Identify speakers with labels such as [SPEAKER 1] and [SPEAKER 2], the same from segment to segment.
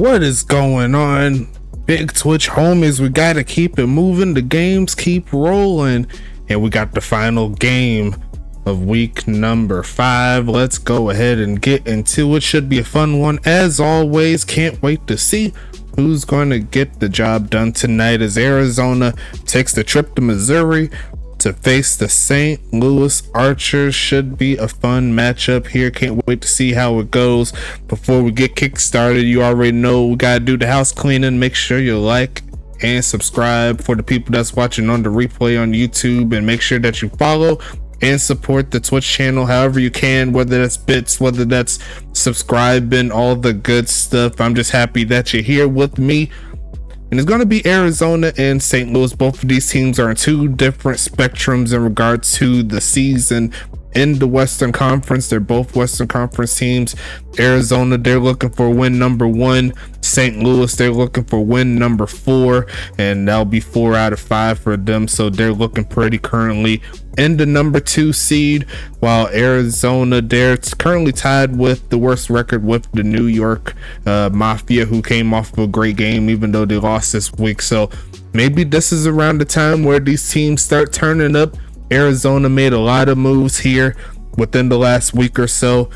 [SPEAKER 1] What is going on, big Twitch homies? We gotta keep it moving, the games keep rolling, and we got the final game of week number 5. Let's go ahead and get into it. Should be a fun one as always. Can't wait to see who's going to get the job done tonight as Arizona takes the trip to Missouri to face the St. Louis Archers. Should be a fun matchup here. Can't wait to see how it goes. Before we get kick started, you already know we gotta do the house cleaning. Make sure you like and subscribe for the people that's watching on the replay on YouTube, and make sure that you follow and support the Twitch channel however you can, whether that's bits, whether that's subscribing, all the good stuff. I'm just happy that you're here with me. And it's going to be Arizona and St. Louis. Both of these teams are in two different spectrums in regards to the season in the Western Conference. They're both Western Conference teams. Arizona, they're looking for win number 1. St. Louis, they're looking for win number 4, and that'll be 4 out of 5 for them. So they're looking pretty currently in the number 2 seed, while Arizona, they're currently tied with the worst record with the New York Mafia, who came off of a great game even though they lost this week. So maybe this is around the time where these teams start turning up. Arizona made a lot of moves here within the last week or so,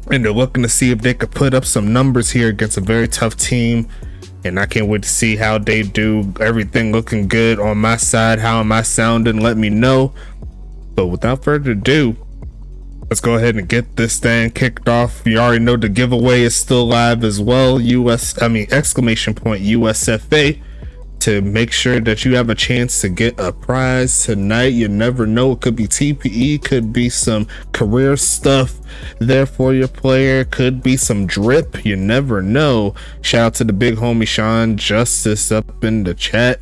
[SPEAKER 1] and they're looking to see if they could put up some numbers here against a very tough team. And I can't wait to see how they do. Everything looking good on my side. How am I sounding? Let me know. But without further ado, let's go ahead and get this thing kicked off. You already know the giveaway is still live as well. Exclamation point USFA, to make sure that you have a chance to get a prize tonight. You never know, it could be TPE, could be some career stuff there for your player, could be some drip, you never know. Shout out to the big homie Sean Justice up in the chat.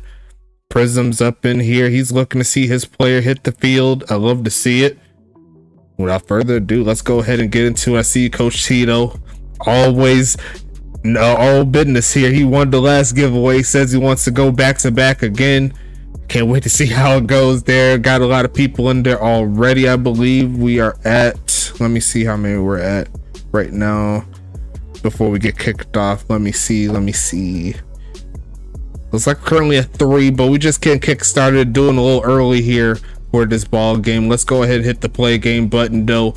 [SPEAKER 1] Prism's up in here, he's looking to see his player hit the field. I love to see it. Without further ado, let's go ahead and get into it. I see Coach Tito, always all business here. He won the last giveaway, says he wants to go back to back again. Can't wait to see how it goes there. Got a lot of people in there already. I believe we are at, let me see how many we're at right now before we get kicked off. Let me see. Looks like currently at 3, but we just getting kick started, doing a little early here for this ball game. Let's go ahead and hit the play game button though.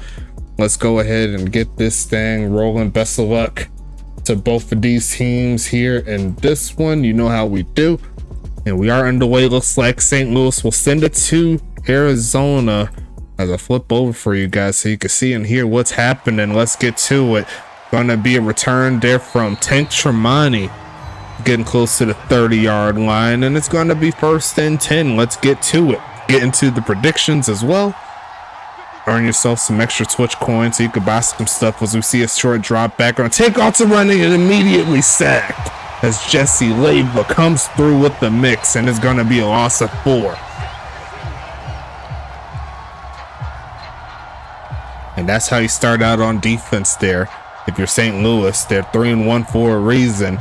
[SPEAKER 1] Let's go ahead and get this thing rolling. Best of luck to both of these teams here in this one. You know how we do, and we are underway. Looks like St. Louis will send it to Arizona as I flip over for you guys so you can see and hear what's happening. Let's get to it. Gonna be a return there from Tank Tremonti, getting close to the 30-yard line, and it's gonna be 1st and 10. Let's get to it. Get into the predictions as well. Earn yourself some extra Twitch coins so you can buy some stuff as we see a short drop back. Gonna take off to running and immediately sacked as Jesse Leyva comes through with the mix, and it's gonna be a loss of 4. And that's how you start out on defense there. If you're St. Louis, they're 3-1 for a reason.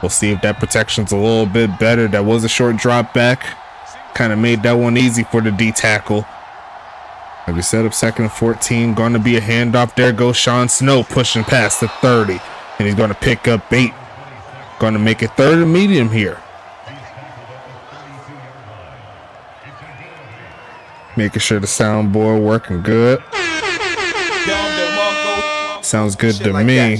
[SPEAKER 1] We'll see if that protection's a little bit better. That was a short drop back. Kind of made that one easy for the D tackle. Like we set up 2nd and 14, going to be a handoff. There goes Sean Snow pushing past the 30, and he's going to pick up 8. Going to make it 3rd and medium here. Making sure the soundboard working good. Sounds good to me.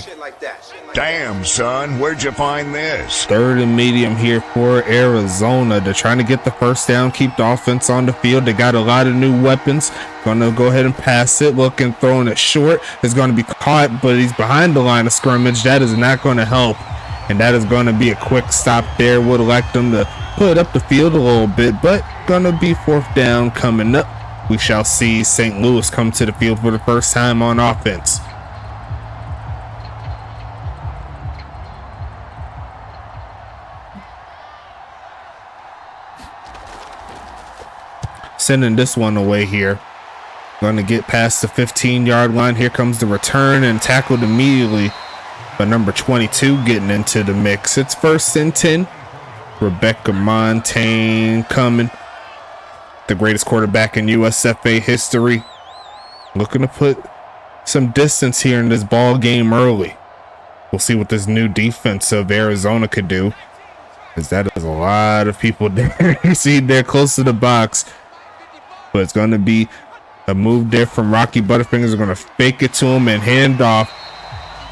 [SPEAKER 2] Damn, son, where'd you find this?
[SPEAKER 1] 3rd and medium here for Arizona. They're trying to get the first down, keep the offense on the field. They got a lot of new weapons. Gonna go ahead and pass it, looking, throwing it short. It's gonna be caught, but he's behind the line of scrimmage. That is not gonna help, and that is gonna be a quick stop there. Would have liked them to put up the field a little bit, but gonna be 4th down coming up. We shall see St. Louis come to the field for the first time on offense. Sending this one away here. Going to get past the 15-yard line. Here comes the return and tackled immediately by number 22 getting into the mix. It's 1st and 10. Rebecca Montaigne coming. The greatest quarterback in USFA history. Looking to put some distance here in this ball game early. We'll see what this new defense of Arizona could do, because that is a lot of people there. You see they're close to the box, but it's going to be a move there from Rocky Butterfingers. They're going to fake it to him and hand off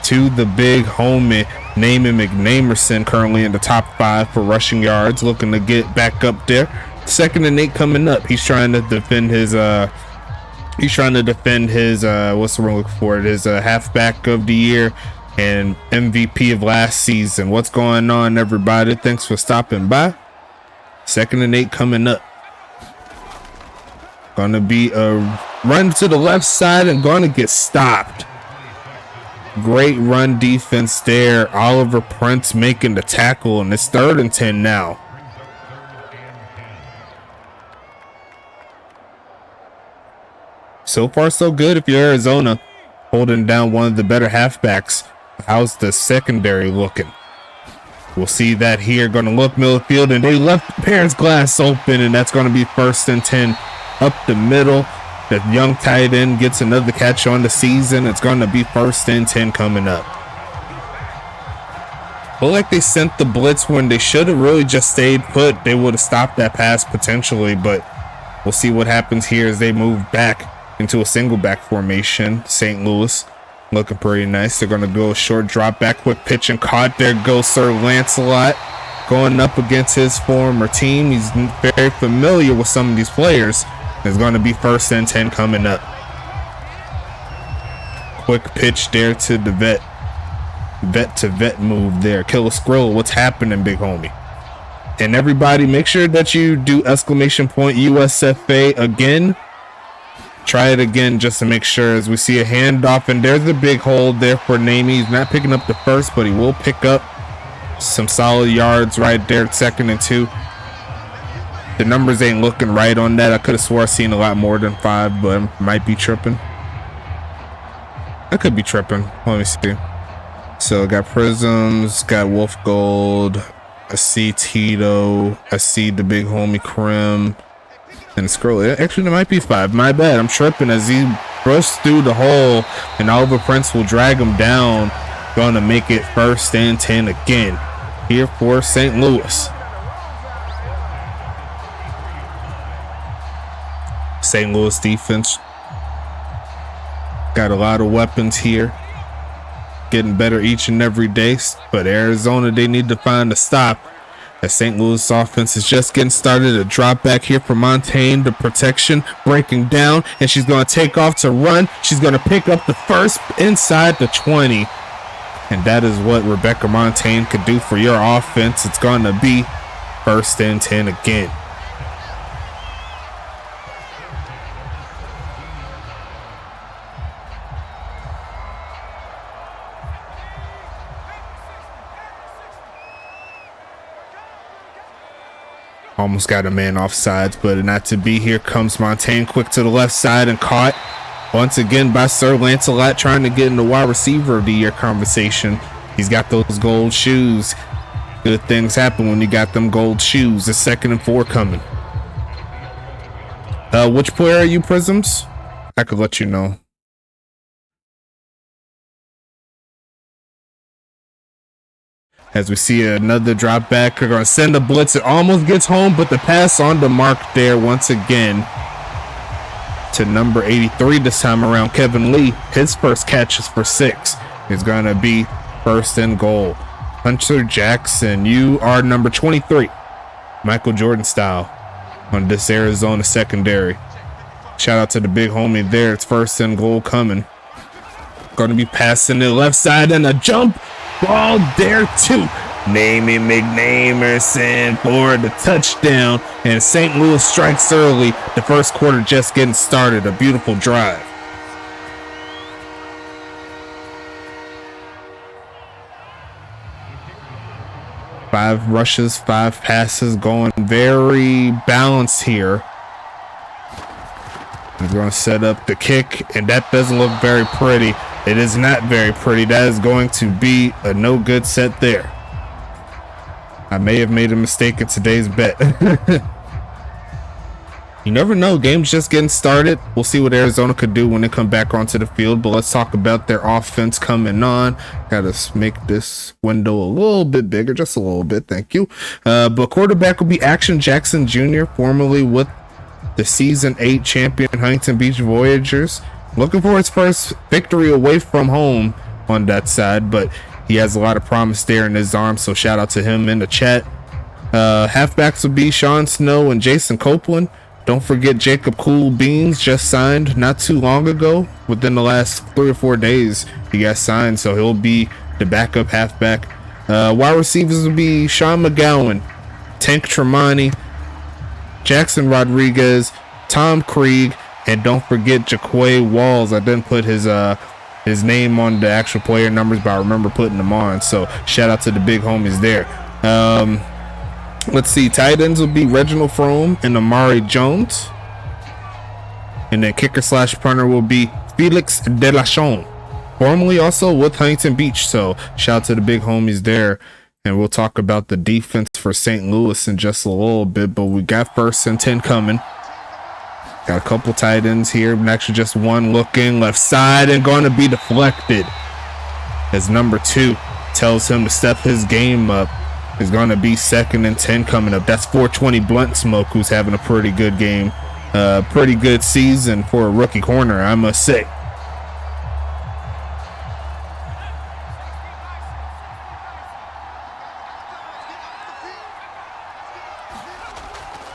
[SPEAKER 1] to the big homie, Naaman McNamerson, currently in the top 5 for rushing yards, looking to get back up there. 2nd and 8 coming up. He's trying to defend his what's the word I'm looking for? His halfback of the year and MVP of last season. What's going on, everybody? Thanks for stopping by. 2nd and 8 coming up. Gonna be a run to the left side and gonna get stopped. Great run defense there. Oliver Prince making the tackle, and it's 3rd and 10 now. So far, so good if you're Arizona, holding down one of the better halfbacks. How's the secondary looking? We'll see that here. Going to look middle of the field, and they left Parents Glass open, and that's going to be 1st and 10 up the middle. The young tight end gets another catch on the season. It's going to be 1st and 10 coming up. Look like they sent the blitz when they should have really just stayed put. They would have stopped that pass potentially, but we'll see what happens here as they move back into a single back formation. St. Louis looking pretty nice. They're going to go a short drop back, quick pitch, and caught. There goes Sir Lancelot going up against his former team. He's very familiar with some of these players. It's going to be 1st and 10 coming up. Quick pitch there to the vet. Vet to vet move there. Killer Skrill, what's happening, big homie? And everybody, make sure that you do exclamation point USFA again. Try it again just to make sure, as we see a handoff, and there's a big hold there for Namey. He's not picking up the first, but he will pick up some solid yards right there. 2nd and 2. The numbers ain't looking right on that. I could have swore I seen a lot more than 5, but I might be tripping. I could be tripping. Let me see. So got Prisms, got Wolf Gold. I see Tito. I see the big homie Krim. And scroll. Actually, there might be 5. My bad. I'm tripping as he bursts through the hole, and Oliver Prince will drag him down. Gonna make it 1st and 10 again here for St. Louis. St. Louis defense got a lot of weapons here, getting better each and every day, but Arizona, they need to find a stop as St. Louis offense is just getting started. A drop back here for Montaigne, the protection breaking down, and she's going to take off to run. She's going to pick up the first inside the 20, and that is what Rebecca Montaigne could do for your offense. It's going to be 1st and 10 again. Almost got a man off sides, but not to be. Here comes Montaigne, quick to the left side, and caught once again by Sir Lancelot, trying to get in the wide receiver of the year conversation. He's got those gold shoes. Good things happen when you got them gold shoes. It's 2nd and 4 coming. Which player are you, Prisms? I could let you know. As we see another drop back, they're going to send a blitz. It almost gets home, but the pass on the mark there once again to number 83 this time around, Kevin Lee. His first catch is for 6. It's going to be 1st and goal. Hunter Jackson, you are number 23. Michael Jordan style on this Arizona secondary. Shout out to the big homie there. It's 1st and goal coming. Going to be passing the left side, and a jump ball there too. Naaman McNamerson for the touchdown, and St. Louis strikes early. The first quarter just getting started. A beautiful drive. Five rushes, 5 passes, going very balanced here. He's going to set up the kick, and that doesn't look very pretty. It is not very pretty. That is going to be a no good set there. I may have made a mistake in today's bet. You never know. Game's just getting started. We'll see what Arizona could do when they come back onto the field. But let's talk about their offense coming on. Gotta make this window a little bit bigger, just a little bit. Thank you. But quarterback will be Action Jackson Jr., formerly with the Season 8 champion Huntington Beach Voyagers. Looking for his first victory away from home on that side, but he has a lot of promise there in his arm. So shout out to him in the chat. Halfbacks will be Sean Snow and Jason Copeland. Don't forget Jacob Cool Beans just signed not too long ago. Within the last 3 or 4 days, he got signed, so he'll be the backup halfback. Wide receivers will be Sean McGowan, Tank Tremonti, Jackson Rodriguez, Tom Krieg, and don't forget Jaquay Walls. I didn't put his name on the actual player numbers, but I remember putting them on. So shout out to the big homies there. Let's see, tight ends will be Reginald Frome and Amari Jones. And then kicker slash punter will be Felix Delachon, formerly also with Huntington Beach. So shout out to the big homies there. And we'll talk about the defense for St. Louis in just a little bit. But we got 1st and 10 coming. Got a couple tight ends here. Actually just one looking left side and going to be deflected. As number 2 tells him to step his game up. Is going to be 2nd and 10 coming up. That's 420 Blunt Smoke, who's having a pretty good game. Pretty good season for a rookie corner, I must say.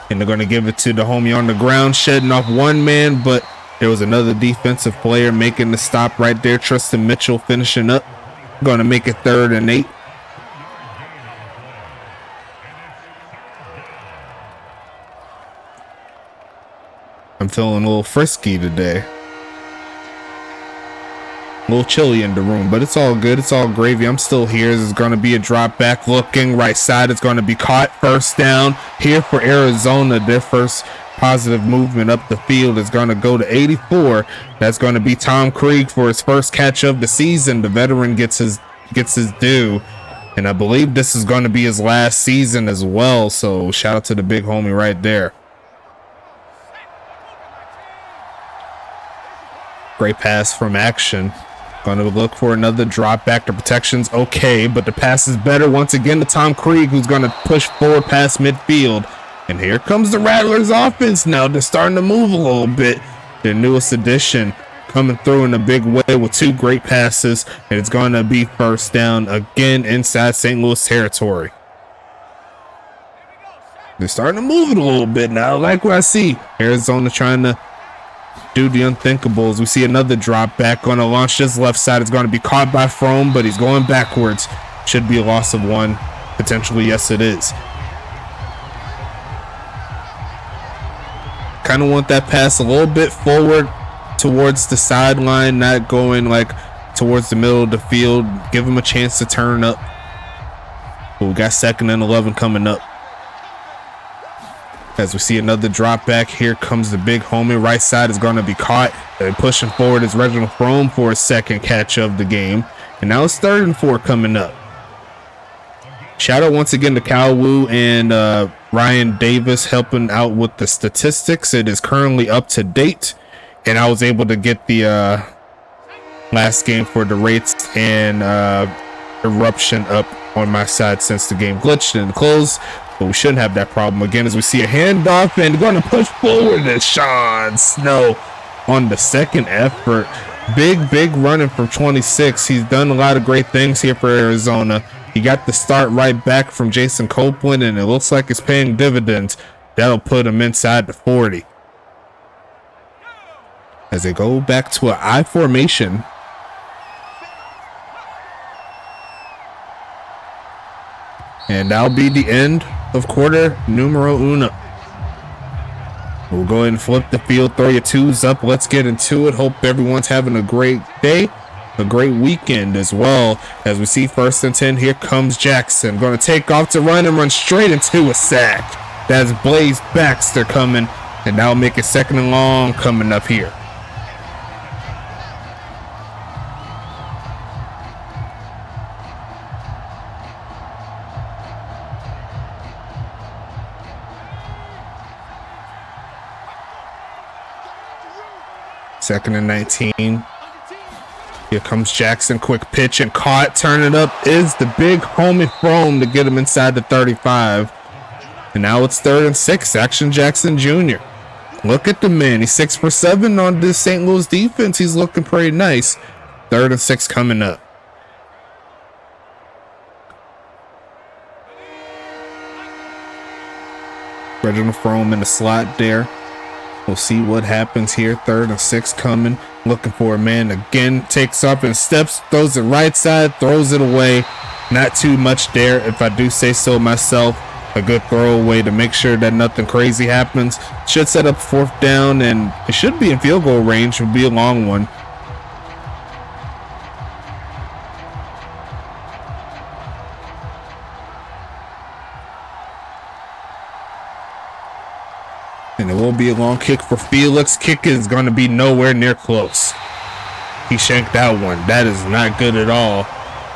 [SPEAKER 1] And they're going to give it to the homie on the ground, shedding off one man, but there was another defensive player making the stop right there. Tristan Mitchell finishing up. Going to make it 3rd and 8. I'm feeling a little frisky today. A little chilly in the room, but it's all good. It's all gravy. I'm still here. This is going to be a drop back looking right side. It's going to be caught. 1st down here for Arizona. Their first positive movement up the field is going to go to 84. That's going to be Tom Krieg for his first catch of the season. The veteran gets his due. And I believe this is going to be his last season as well. So shout out to the big homie right there. Great pass from Action. Going to look for another drop back. The protection's okay, but the pass is better once again to Tom Krieg, who's going to push forward past midfield. And here comes the Rattlers offense now. They're starting to move a little bit. Their newest addition coming through in a big way with 2 great passes. And it's going to be 1st down again inside St. Louis territory. They're starting to move it a little bit now. I like what I see. Arizona trying to do the unthinkable. As we see another drop back, going to launch this left side. It's going to be caught by Frome, but he's going backwards. Should be a loss of 1. Potentially, yes, it is. Kind of want that pass a little bit forward towards the sideline, not going like towards the middle of the field. Give him a chance to turn up. But we got 2nd and 11 coming up. As we see another drop back, here comes the big homie. Right side is going to be caught. And pushing forward is Reginald Frome for his 2nd catch of the game. And now it's 3rd and 4 coming up. Shout out once again to Kyle Wu and Ryan Davis helping out with the statistics. It is currently up to date. And I was able to get the last game for the rates and eruption up on my side since the game glitched and closed. But we shouldn't have that problem again as we see a handoff and going to push forward to Sean Snow on the 2nd effort. Big running from 26. He's done a lot of great things here for Arizona. He got the start right back from Jason Copeland, and it looks like it's paying dividends. That'll put him inside the 40. As they go back to an I formation. And that'll be the end of quarter numero uno. We'll go ahead and flip the field, throw your 2s up. Let's get into it. Hope everyone's having a great day, a great weekend as well. As we see 1st and 10, here comes Jackson. Going to take off to run and run straight into a sack. That's Blaze Baxter coming, and that'll make it 2nd and long coming up here. 2nd and 19. Here comes Jackson, quick pitch and caught. Turn it up is the big homie foam to get him inside the 35. And now it's 3rd and 6. Action Jackson Jr. Look at the man. He's 6 for 7 on this St. Louis defense. He's looking pretty nice. 3rd and 6 coming up. Reginald Frome in the slot there. We'll see what happens here. 3rd and 6 coming. Looking for a man again. Takes up and steps. Throws it right side. Throws it away. Not too much there, if I do say so myself. A good throwaway to make sure that nothing crazy happens. Should set up 4th down, and it should be in field goal range. It will be a long one. And it will be a long kick for Felix. Kick is going to be nowhere near close. He shanked that one. That is not good at all.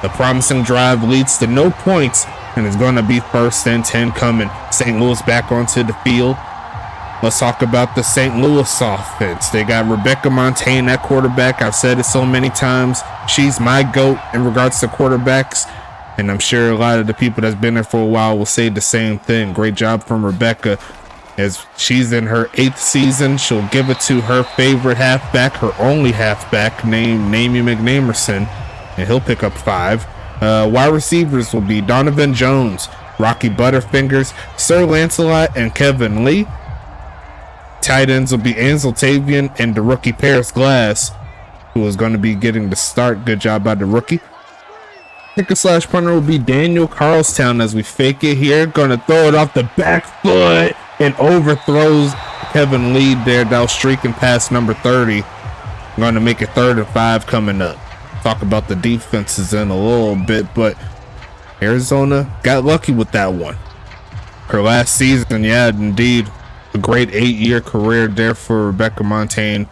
[SPEAKER 1] The promising drive leads to no points, and it's going to be 1st and 10 coming. St. Louis back onto the field. Let's talk about the St. Louis offense. They got Rebecca Montaigne at quarterback. I've said it so many times. She's my GOAT in regards to quarterbacks, and I'm sure a lot of the people that's been there for a while will say the same thing. Great job from Rebecca. As she's in her 8th season, she'll give it to her favorite halfback, her only halfback, named Namie McNamerson, and he'll pick up 5. Wide receivers will be Donovan Jones, Rocky Butterfingers, Sir Lancelot, and Kevin Lee. Tight ends will be Ansel Tavian and the rookie Paris Glass, who is going to be getting the start. Good job by the rookie. Kicker slash punter will be Daniel Carlstown as we fake it here. Going to throw it off the back foot and overthrows Kevin Lee there. That was streaking past number 30. Going to make it 3rd and 5 coming up. Talk about the defenses in a little bit, but Arizona got lucky with that one. Her last season, yeah, indeed, a great 8-year career there for Rebecca Montaigne,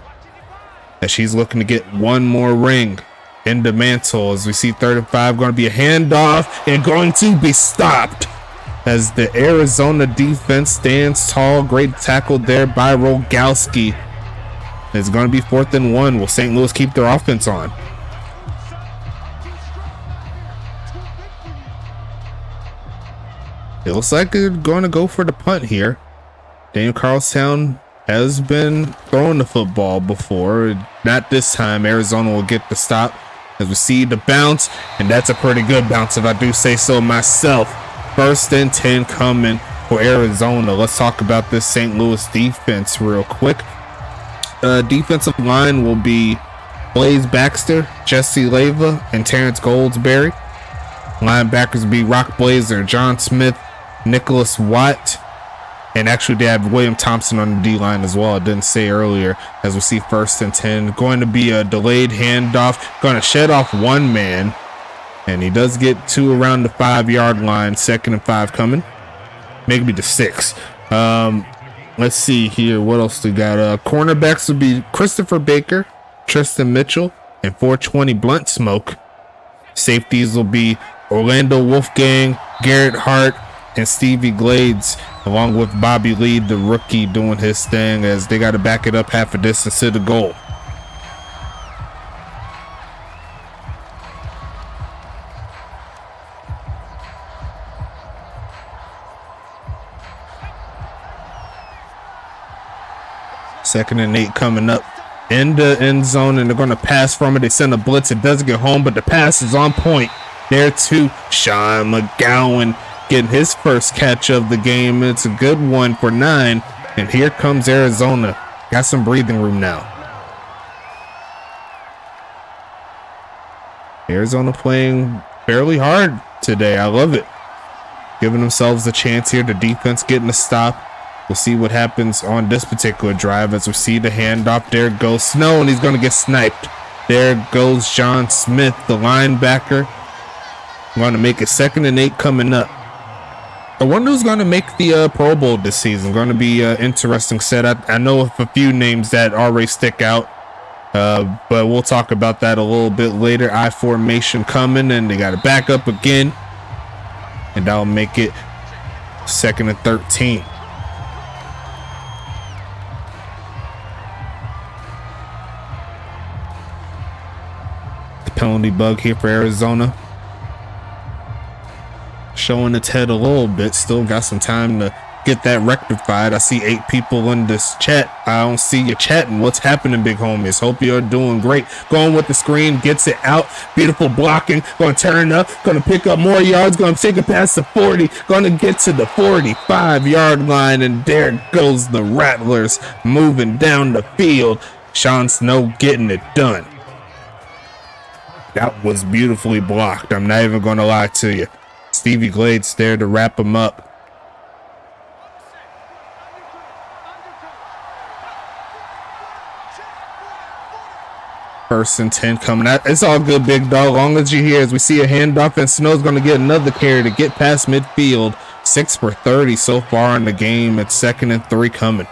[SPEAKER 1] as she's looking to get one more ring in the mantle. As we see 3rd and 5, going to be a handoff and going to be stopped as the Arizona defense stands tall. Great tackle there by Rogalski. It's going to be 4th and 1. Will St. Louis keep their offense on? It looks like they're going to go for the punt here. Daniel Carlstown has been throwing the football before. Not this time. Arizona will get the stop as we see the bounce, and that's a pretty good bounce if I do say so myself. 1st and 10 coming for Arizona. Let's talk about this St. Louis defense real quick. Defensive line will be Blaze Baxter, Jesse Leyva, and Terrence Goldsberry. Linebackers will be Rock Blazer, John Smith, Nicholas Watt, and actually they have William Thompson on the D-line as well. I didn't say earlier. As we see 1st and 10, going to be a delayed handoff, going to shed off one man, and he does get 2 around the 5-yard line. 2nd and 5 coming, maybe the 6. Let's see here, what else we got? Cornerbacks will be Christopher Baker, Tristan Mitchell, and 420 Blunt Smoke. Safeties will be Orlando Wolfgang, Garrett Hart, and Stevie Glades, along with Bobby Lee, the rookie, doing his thing, as they got to back it up half a distance to the goal. Second and 8 coming up in the end zone, and they're going to pass from it. They send a blitz. It doesn't get home, but the pass is on point. There too, Sean McGowan getting his first catch of the game. It's a good one for 9, and here comes Arizona. Got some breathing room now. Arizona playing fairly hard today. I love it. Giving themselves a chance here. The defense getting a stop. We'll see what happens on this particular drive as we see the handoff. There goes Snow, and he's going to get sniped. There goes John Smith, the linebacker. Going to make it 2nd and 8 coming up. I wonder who's going to make the Pro Bowl this season. Going to be an interesting set. I know of a few names that already stick out, but we'll talk about that a little bit later. I formation coming, and they got to back up again, and that'll make it 2nd and 13. Penalty bug here for Arizona. Showing its head a little bit. Still got some time to get that rectified. I see 8 people in this chat. I don't see you chatting. What's happening, big homies? Hope you're doing great. Going with the screen, gets it out. Beautiful blocking. Going to turn up. Going to pick up more yards. Going to take it past the 40. Going to get to the 45-yard line. And there goes the Rattlers moving down the field. Sean Snow getting it done. That was beautifully blocked. I'm not even going to lie to you. Stevie Glade's there to wrap him up. First and 10 coming out. It's all good, big dog. Long as you're here, as we see a handoff, and Snow's going to get another carry to get past midfield. 6 for 30 so far in the game. It's 2nd and 3 coming.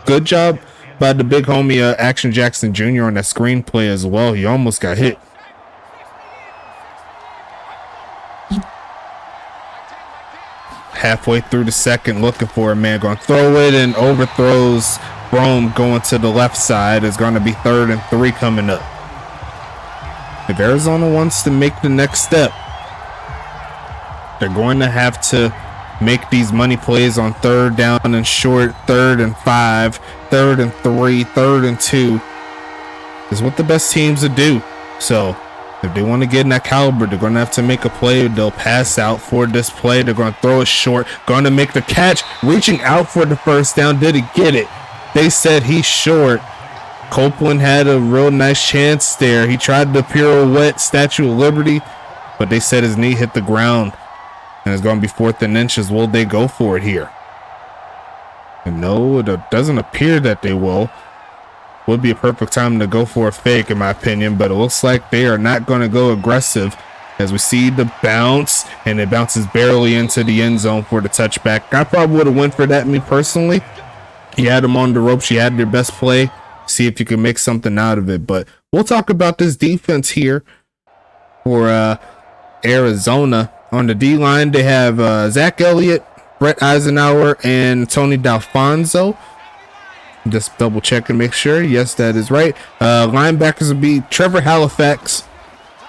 [SPEAKER 1] Good job by the big homie Action Jackson Jr. on that screenplay as well. He almost got hit. Halfway through the second, looking for a man, going to throw it and overthrows Rome, going to the left side. Is going to be 3rd and 3 coming up. If Arizona wants to make the next step, they're going to have to make these money plays on 3rd down and short, 3rd and 5, 3rd and 3, 3rd and 2 is what the best teams would do. So if they want to get in that caliber, they're going to have to make a play. They'll pass out for this play. They're going to throw it short. Going to make the catch. Reaching out for the first down. Did he get it? They said he's short. Copeland had a real nice chance there. He tried the pirouette Statue of Liberty, but they said his knee hit the ground. And it's going to be 4th and inches. Will they go for it here? And no, it doesn't appear that they will. Would be a perfect time to go for a fake, in my opinion, but it looks like they are not going to go aggressive, as we see the bounce, and it bounces barely into the end zone for the touchback. I probably would have went for that, me personally. You had them on the ropes. You had their best play. See if you can make something out of it. But we'll talk about this defense here for Arizona. On the D-line, they have Zach Elliott, Brett Eisenhower, and Tony D'Alfonso. Just double check and make sure. Yes, that is right. Linebackers will be Trevor Halifax,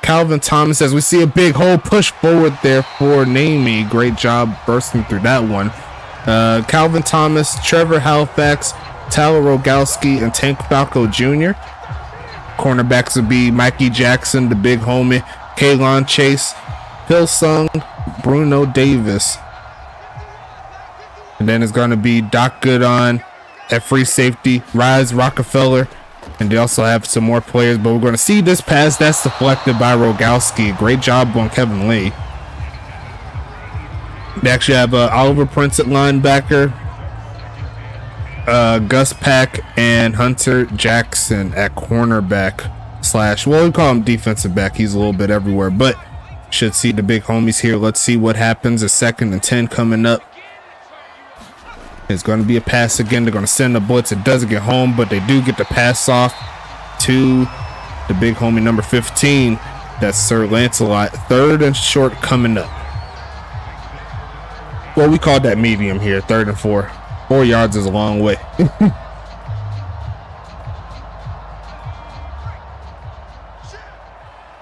[SPEAKER 1] Calvin Thomas, as we see a big hole push forward there for Namey. Great job bursting through that one. Calvin Thomas, Trevor Halifax, Tyler Rogowski, and Tank Falco Jr. Cornerbacks will be Mikey Jackson, the big homie, Kaylon Chase, Phil Sung, Bruno Davis. And then it's going to be Doc Goodon at free safety, Rise Rockefeller, and they also have some more players, but we're going to see this pass that's deflected by Rogowski. Great job on Kevin Lee. They actually have Oliver Prince at linebacker, Gus Pack, and Hunter Jackson at cornerback / well, we call him defensive back. He's a little bit everywhere, but should see the big homies here. Let's see what happens. A 2nd and 10 coming up. It's going to be a pass again. They're going to send the blitz. It doesn't get home, but they do get the pass off to the big homie number 15. That's Sir Lancelot. 3rd and short coming up. Well, we call that medium here. 3rd and 4. 4 yards is a long way.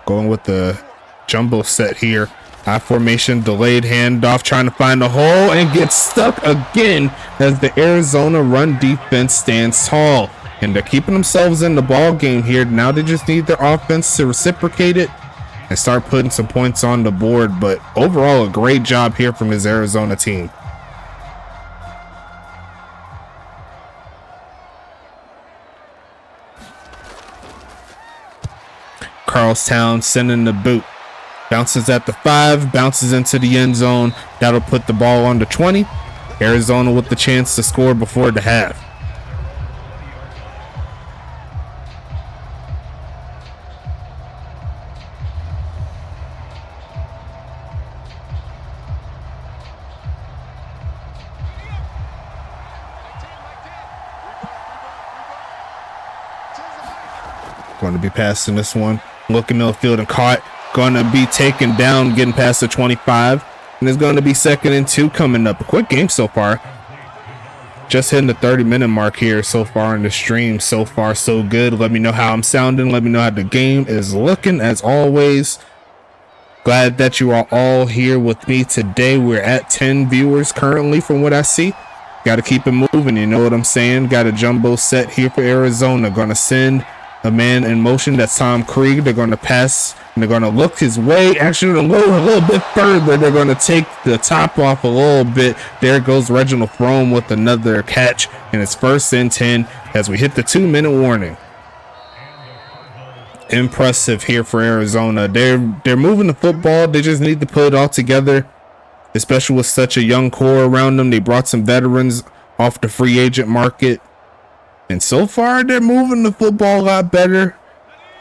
[SPEAKER 1] Going with the jumbo set here. I formation, delayed handoff, trying to find a hole and get stuck again as the Arizona run defense stands tall. And they're keeping themselves in the ball game here. Now they just need their offense to reciprocate it and start putting some points on the board. But overall, a great job here from his Arizona team. Carlstown sending the boot. Bounces at the 5, bounces into the end zone. That'll put the ball on the 20. Arizona with the chance to score before the half. Going to be passing this one. Looking middle field and caught. Going to be taken down, getting past the 25. And there's going to be 2nd and 2 coming up. A quick game so far. just hitting the 30-minute mark here so far in the stream. So far, so good. Let me know how I'm sounding. Let me know how the game is looking, as always. Glad that you are all here with me today. We're at 10 viewers currently from what I see. Got to keep it moving, you know what I'm saying? Got a jumbo set here for Arizona. Going to send a man in motion. That's Tom Krieg. They're going to pass, and they're going to look his way. Actually, a little bit further. They're going to take the top off a little bit. There goes Reginald Frome with another catch, and it's 1st and 10 as we hit the 2-minute warning. Impressive here for Arizona. They're moving the football. They just need to put it all together, especially with such a young core around them. They brought some veterans off the free agent market, and so far they're moving the football a lot better.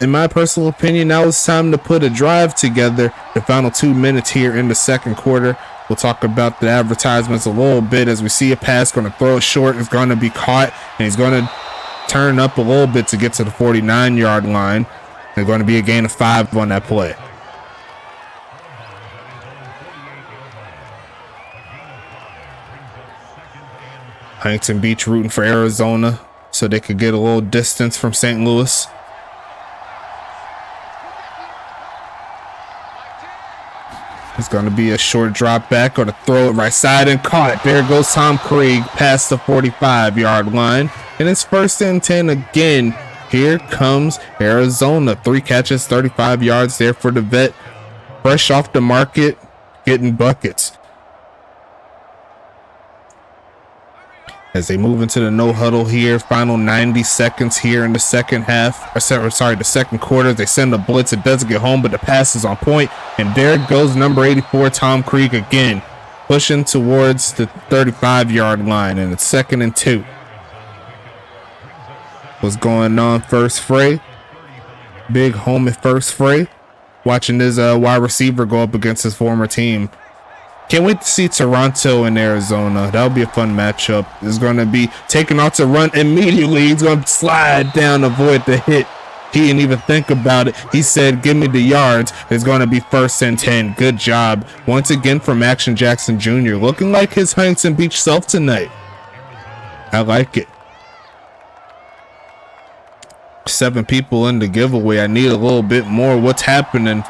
[SPEAKER 1] In my personal opinion, now it's time to put a drive together. The final 2 minutes here in the second quarter. We'll talk about the advertisements a little bit as we see a pass, going to throw it short. It's going to be caught, and he's going to turn up a little bit to get to the 49-yard line. There's going to be a gain of 5 on that play. Huntington Beach rooting for Arizona so they could get a little distance from St. Louis. It's going to be a short drop back, or to throw it right side and caught. There goes Tom Krieg past the 45-yard line, and it's 1st and 10 again. Here comes Arizona. 3 catches, 35 yards there for the vet. Fresh off the market, getting buckets. As they move into the no huddle here, final 90 seconds here in the second half. The second quarter. They send a blitz. It doesn't get home, but the pass is on point. And there goes number 84, Tom Krieg again, pushing towards the 35-yard line. And it's 2nd and 2. What's going on, First Fray? Big home at First Fray. Watching this wide receiver go up against his former team. Can't wait to see Toronto and Arizona. That'll be a fun matchup. It's going to be taking off to run immediately. He's going to slide down, avoid the hit. He didn't even think about it. He said, give me the yards. It's going to be 1st and 10. Good job. Once again from Action Jackson Jr. Looking like his Huntington Beach self tonight. I like it. 7 people in the giveaway. I need a little bit more. What's happening?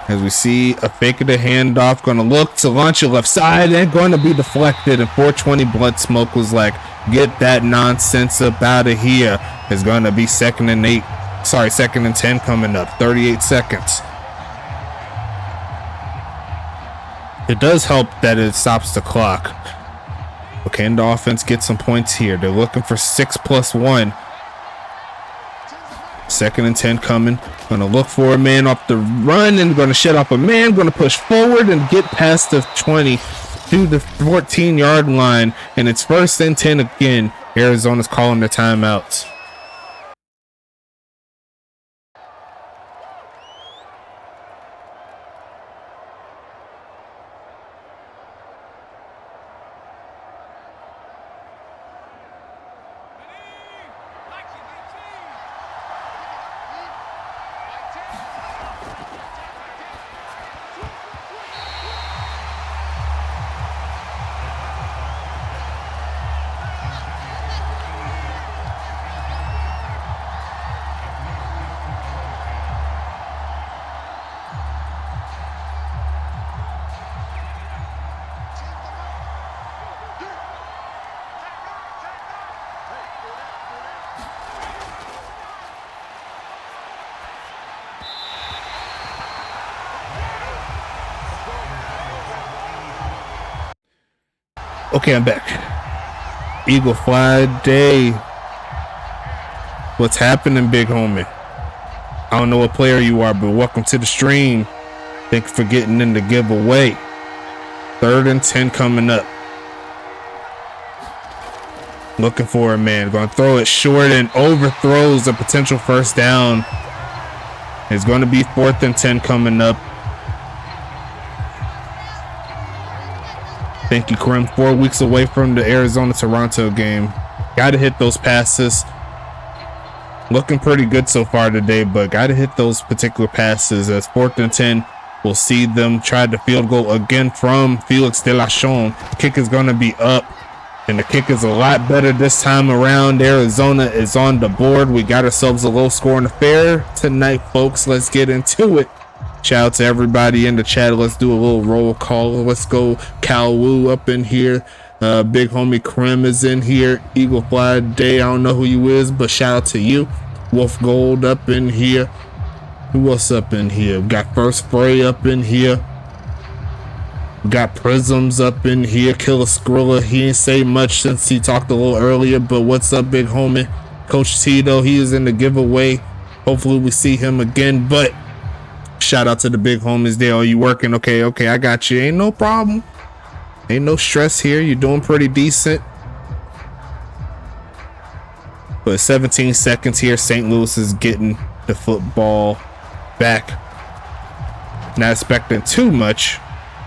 [SPEAKER 1] As we see a fake of the handoff, going to look to launch it left side and going to be deflected. And 420 Blood Smoke was like, get that nonsense up out of here. It's going to be 2nd and 10 coming up. 38 seconds. It does help that it stops the clock. Okay, and the offense gets some points here. They're looking for 6+1. 2nd and 10 coming. Gonna look for a man off the run and gonna shut off a man. Gonna push forward and get past the 20 to the 14-yard line. And it's 1st and 10 again. Arizona's calling the timeouts. Okay, I'm back. Eagle Fly Day. What's happening, big homie? I don't know what player you are, but welcome to the stream. Thank you for getting in the giveaway. 3rd and 10 coming up. Looking for a man. Going to throw it short and overthrows a potential 1st down. It's going to be 4th and 10 coming up. Thank you, Krim. 4 weeks away from the Arizona-Toronto game. Got to hit those passes. Looking pretty good so far today, but got to hit those particular passes. As 4th and 10, we'll see them try the field goal again from Felix De La Chon. Kick is going to be up, And the kick is a lot better this time around. Arizona is on the board. We got ourselves a low scoring affair tonight, folks. Let's get into it. Shout out to everybody in the chat. Let's do a little roll call. Let's go. Cal Wu up in here. Big homie Krim is in here. Eagle Fly Day. I don't know who you is, but shout out to you. Wolf Gold up in here. Who else up in here? We got First Spray up in here. We got Prisms up in here. Killer Skrilla. He ain't say much since he talked a little earlier, but what's up, big homie? Coach Tito, he is in the giveaway. Hopefully we see him again, but shout out to the big homies there. Oh, you working? Okay, I got you. Ain't no problem. Ain't no stress here. You're doing pretty decent. But 17 seconds here. St. Louis is getting the football back. Not expecting too much.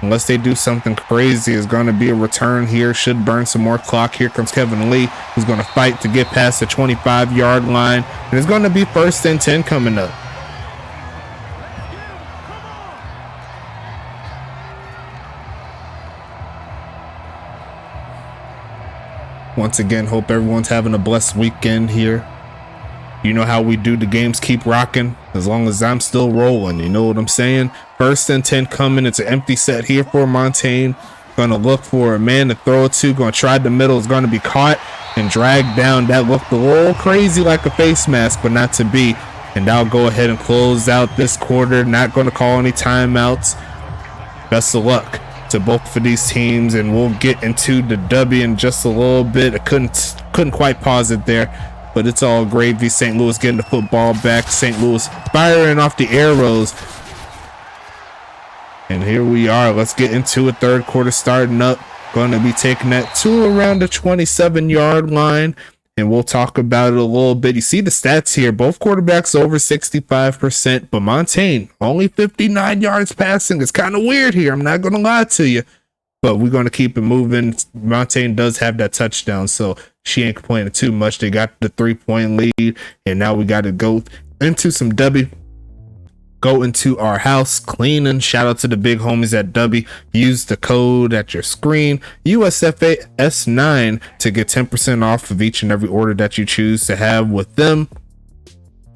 [SPEAKER 1] Unless they do something crazy, it's going to be a return here. Should burn some more clock. Here comes Kevin Lee, who's going to fight to get past the 25-yard line. And it's going to be 1st and 10 coming up. Once again, hope everyone's having a blessed weekend here. You know how we do. The games keep rocking as long as I'm still rolling. You know what I'm saying? 1st and 10 coming. It's an empty set here for Montaigne. Gonna look for a man to throw it to. Gonna try the middle. It's gonna be caught and dragged down. That looked a little crazy like a face mask, but not to be. And I'll go ahead and close out this quarter. Not gonna call any timeouts. Best of luck to both of these teams, and we'll get into the W in just a little bit. I couldn't quite pause it there. But it's all gravy. St. Louis getting the football back. St. Louis firing off the arrows. And here we are. Let's get into it. Third quarter starting up. Going to be taking that to around the 27-yard line. And we'll talk about it a little bit. You see the stats here. Both quarterbacks over 65%. But Montaigne, only 59 yards passing. It's kind of weird here. I'm not going to lie to you. But we're going to keep it moving. Montaigne does have that touchdown, so she ain't complaining too much. They got the 3-point lead, and now we got to go into some W. Go into our house cleaning. Shout out to the big homies at W. Use the code at your screen, USFA S9, to get 10% off of each and every order that you choose to have with them.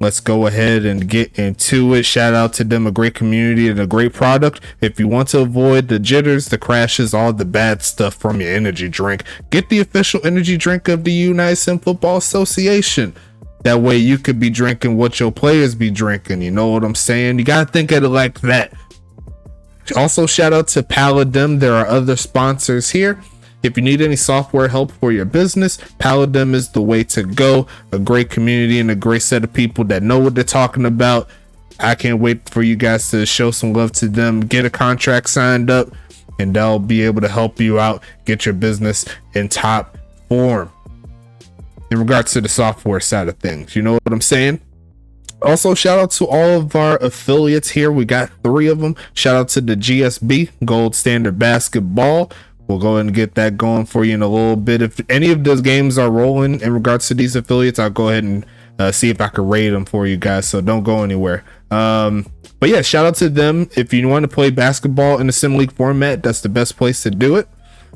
[SPEAKER 1] Let's go ahead and get into it. Shout out to them, a great community and a great product. If you want to avoid the jitters, the crashes, all the bad stuff from your energy drink, get the official energy drink of the United Sim Football Association. That way you could be drinking what your players be drinking. You know what I'm saying? You got to think of it like that. Also, shout out to Paladin. There are other sponsors here. If you need any software help for your business, Paladin is the way to go. A great community and a great set of people that know what they're talking about. I can't wait for you guys to show some love to them. Get a contract signed up, and they'll be able to help you out. Get your business in top form. In regards to the software side of things, you know what I'm saying? Also, shout out to all of our affiliates here. We got 3 of them. Shout out to the GSB, Gold Standard Basketball. We'll go ahead and get that going for you in a little bit. If any of those games are rolling in regards to these affiliates, I'll go ahead and see if I can rate them for you guys. So don't go anywhere. But yeah, shout out to them. If you want to play basketball in the Sim League format, that's the best place to do it.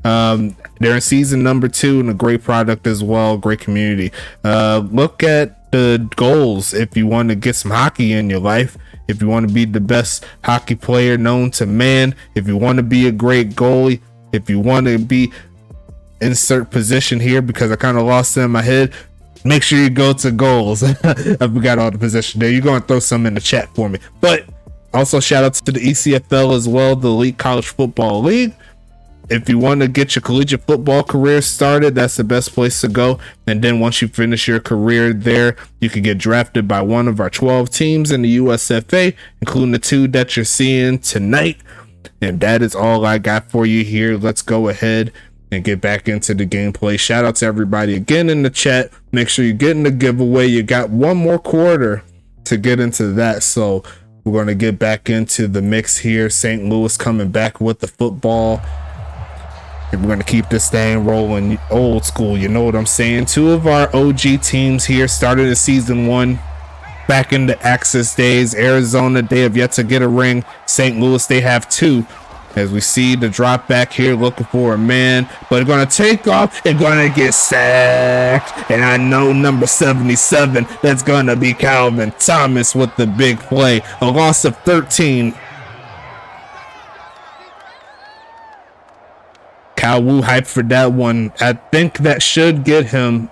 [SPEAKER 1] They're in season number 2 and a great product as well. Great community. Look at the goals if you want to get some hockey in your life. If you want to be the best hockey player known to man. If you want to be a great goalie. If you want to be insert position here, because I kind of lost it in my head, make sure you go to goals. I forgot all the position there. You're going to throw some in the chat for me. But also shout out to the ECFL as well, the Elite College Football League. If you want to get your collegiate football career started, that's the best place to go. And then once you finish your career there, you can get drafted by one of our 12 teams in the USFA, including the 2 that you're seeing tonight. And that is all I got for you here. Let's go ahead and get back into the gameplay. Shout out to everybody again in the chat. Make sure you're getting the giveaway. You got one more quarter to get into that. So we're going to get back into the mix here. St. Louis coming back with the football. And we're going to keep this thing rolling old school. You know what I'm saying? 2 of our OG teams here started in season 1. Back in the Axis days. Arizona, they have yet to get a ring. St. Louis, they have 2. As we see the drop back here, looking for a man, but they're going to take off and going to get sacked. And I know number 77, that's going to be Calvin Thomas with the big play. A loss of 13. Kyle Wu hyped for that one. I think that should get him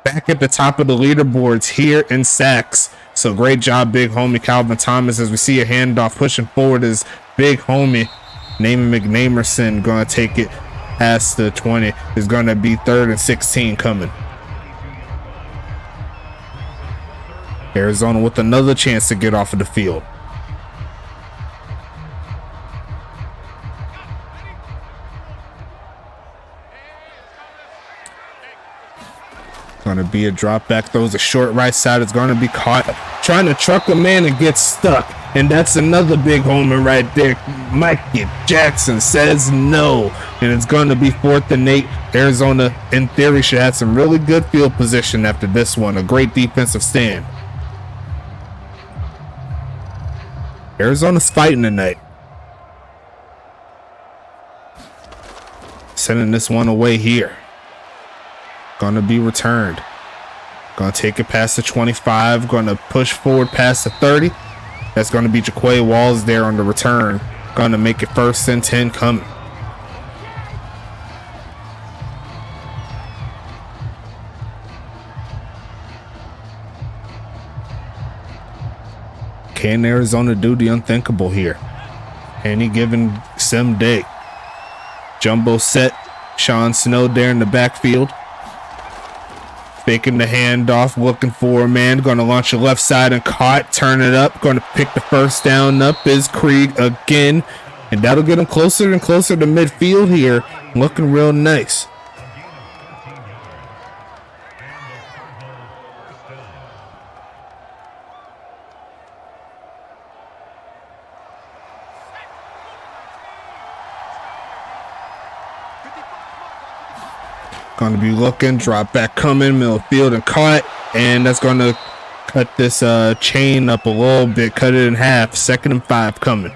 [SPEAKER 1] back at the top of the leaderboards here in sacks. So great job, big homie Calvin Thomas. As we see a handoff pushing forward is big homie Naaman McNamerson going to take it past the 20. It's going to be 3rd and 16 coming. Arizona with another chance to get off of the field. Going to be a drop back, throws a short right side. It's going to be caught trying to truck a man and get stuck. And that's another big homer right there. Mikey Jackson says no. And it's going to be 4th and 8. Arizona, in theory, should have some really good field position after this one. A great defensive stand. Arizona's fighting tonight. Sending this one away here. Gonna be returned. Gonna take it past the 25. Gonna push forward past the 30. That's gonna be Jaquay Walls there on the return. Gonna make it 1st and 10 coming. Can Arizona do the unthinkable here? Any given sim day. Jumbo set. Sean Snow there in the backfield. Faking the handoff, looking for a man. Going to launch the left side and caught. Turn it up. Going to pick the first down up is Krieg again. And that'll get him closer and closer to midfield here. Looking real nice. Going to be looking, drop back coming, middle field and caught, and that's going to cut this chain up a little bit, cut it in half. 2nd and 5 coming.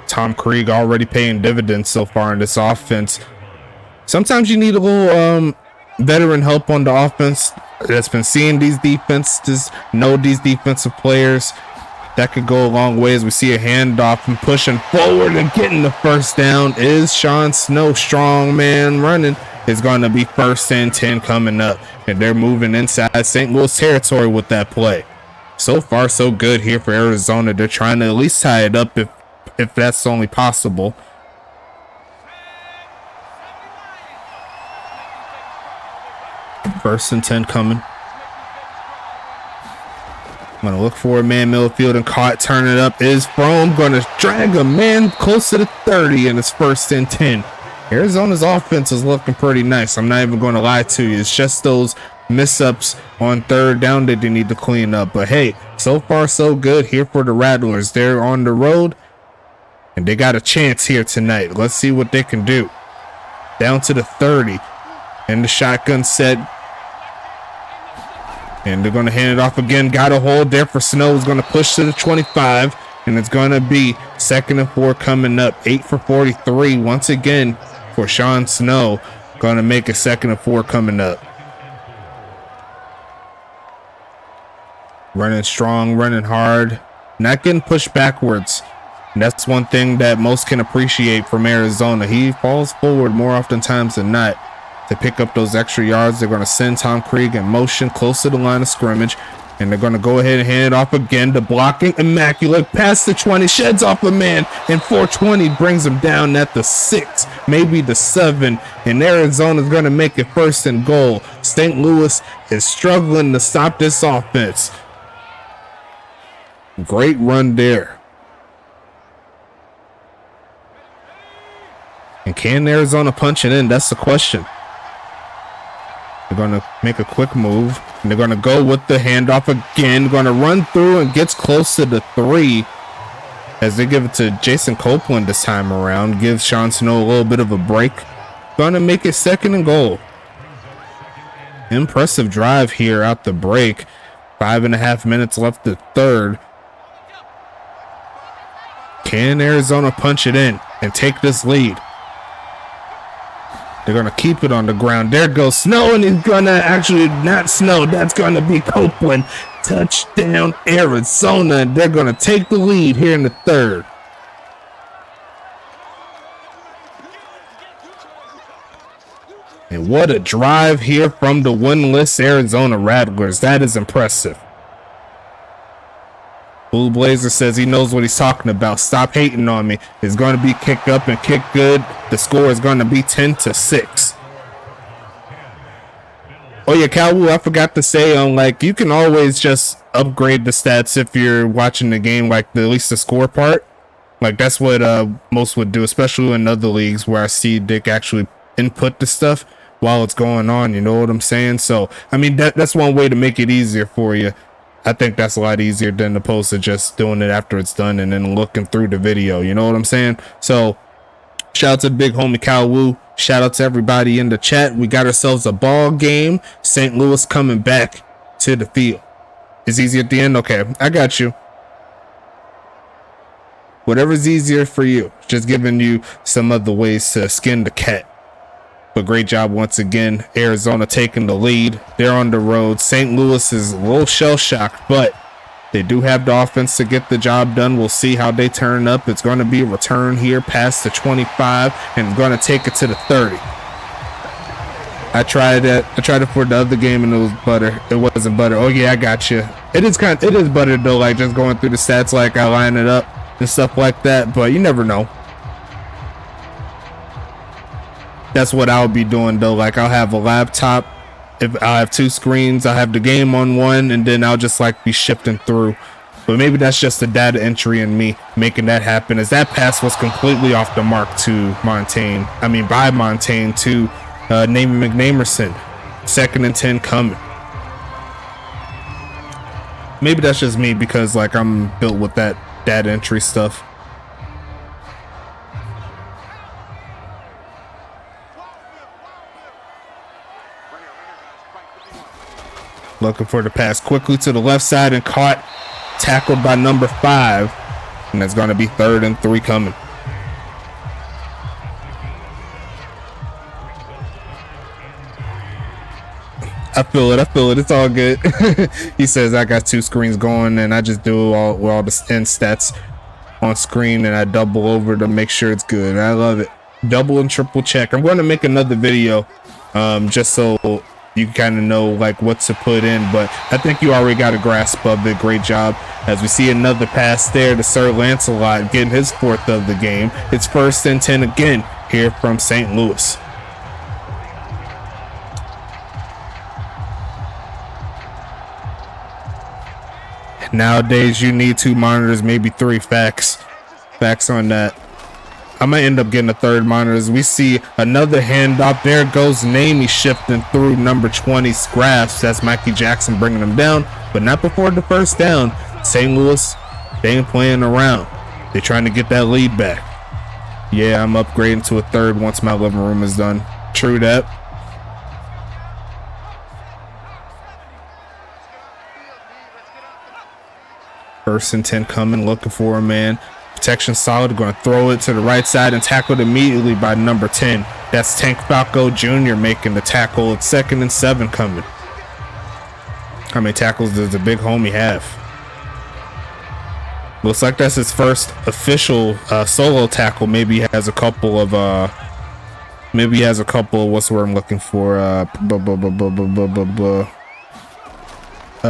[SPEAKER 1] Tom Krieg already paying dividends so far in this offense. Sometimes you need a little veteran help on the offense that's been seeing these defenses, know these defensive players. That could go a long way as we see a handoff and pushing forward and getting the first down is Sean Snow. Strong man running. Is going to be 1st and 10 coming up. And they're moving inside St. Louis territory with that play. So far, so good here for Arizona. They're trying to at least tie it up if that's only possible. First and 10 coming. I'm going to look for a man, middle field and caught. Turn it up is Frome. Going to drag a man close to the 30 and it's 1st and 10. Arizona's offense is looking pretty nice. I'm not even going to lie to you. It's just those miss-ups on 3rd down that they need to clean up. But hey, so far so good here for the Rattlers. They're on the road and they got a chance here tonight. Let's see what they can do. Down to the 30 and the shotgun set. And they're going to hand it off again. Got a hold there for Snow. Is going to push to the 25. And it's going to be 2nd and 4 coming up. 8 for 43 once again for Sean Snow. Going to make a 2nd and 4 coming up. Running strong, running hard. Not getting pushed backwards. And that's one thing that most can appreciate from Arizona. He falls forward more oftentimes than not. To pick up those extra yards, they're going to send Tom Krieg in motion close to the line of scrimmage. And they're going to go ahead and hand it off again. The blocking immaculate. Past the 20. Sheds off a man. And 420 brings him down at the 6. Maybe the 7. And Arizona's going to make it 1st and goal. St. Louis is struggling to stop this offense. Great run there. And can Arizona punch it in? That's the question. They're going to make a quick move. And they're going to go with the handoff again. Going to run through and gets close to the 3. As they give it to Jason Copeland this time around. Gives Sean Snow a little bit of a break. Going to make it 2nd and goal. Impressive drive here out the break. 5.5 minutes left to 3rd. Can Arizona punch it in and take this lead? They're going to keep it on the ground. There goes Snow, and he's going to actually not Snow. That's going to be Copeland. Touchdown, Arizona. And they're going to take the lead here in the third. And what a drive here from the winless Arizona Rattlers. That is impressive. Blue Blazer says he knows what he's talking about. Stop hating on me. It's going to be kick up and kick good. The score is going to be 10-6. Oh yeah, Calwoo, I forgot to say, like, you can always just upgrade the stats if you're watching the game, like at least the score part. Like that's what most would do, especially in other leagues where I see Dick actually input the stuff while it's going on. You know what I'm saying? So I mean that's one way to make it easier for you. I think that's a lot easier than opposed to just doing it after it's done and then looking through the video. You know what I'm saying? So shout out to the big homie Calwoo. Shout out to everybody in the chat. We got ourselves a ball game. St. Louis coming back to the field. It's easy at the end. Okay, I got you. Whatever's easier for you. Just giving you some other ways to skin the cat. But great job once again. Arizona taking the lead. They're on the road. St. Louis is a little shell-shocked, but they do have the offense to get the job done. We'll see how they turn up. It's going to be a return here past the 25 and going to take it to the 30. I tried it for the other game and it was butter. It wasn't butter. Oh yeah, I got you. It is butter though, like just going through the stats, like I line it up and stuff like that, but you never know. That's what I'll be doing though. Like I'll have a laptop. If I have two screens, I have the game on one, and then I'll just like be shifting through. But maybe that's just the data entry in me making that happen, as that pass was completely off the mark to Montaigne. I mean, by Montaigne to Namey McNamerson. 2nd and 10 coming. Maybe that's just me because like I'm built with that data entry stuff. Looking for the pass quickly to the left side and caught, tackled by number 5, and that's going to be 3rd and 3 coming. I feel it. It's all good. He says I got 2 screens going and I just do all the end stats on screen and I double over to make sure it's good. I love it. Double and triple check. I'm going to make another video just so you can kind of know like what to put in, but I think you already got a grasp of it. Great job. As we see another pass there to Sir Lancelot getting his 4th of the game. It's 1st and 10 again here from St. Louis. Nowadays you need 2 monitors, maybe 3. Facts on that. I might end up getting a 3rd monitor. As we see another handoff. There goes Namey shifting through number 20 Scraps. That's Mikey Jackson bringing him down, but not before the 1st down. St. Louis, they ain't playing around. They're trying to get that lead back. Yeah, I'm upgrading to a 3rd once my living room is done. True that. First and 10 coming, looking for him, man. Protection solid, going to throw it to the right side and tackled immediately by number 10. That's Tank Falco Jr. making the tackle. It's 2nd and 7 coming. How many tackles does the big homie have? Looks like that's his first official solo tackle. Maybe he has a couple of what's the word I'm looking for?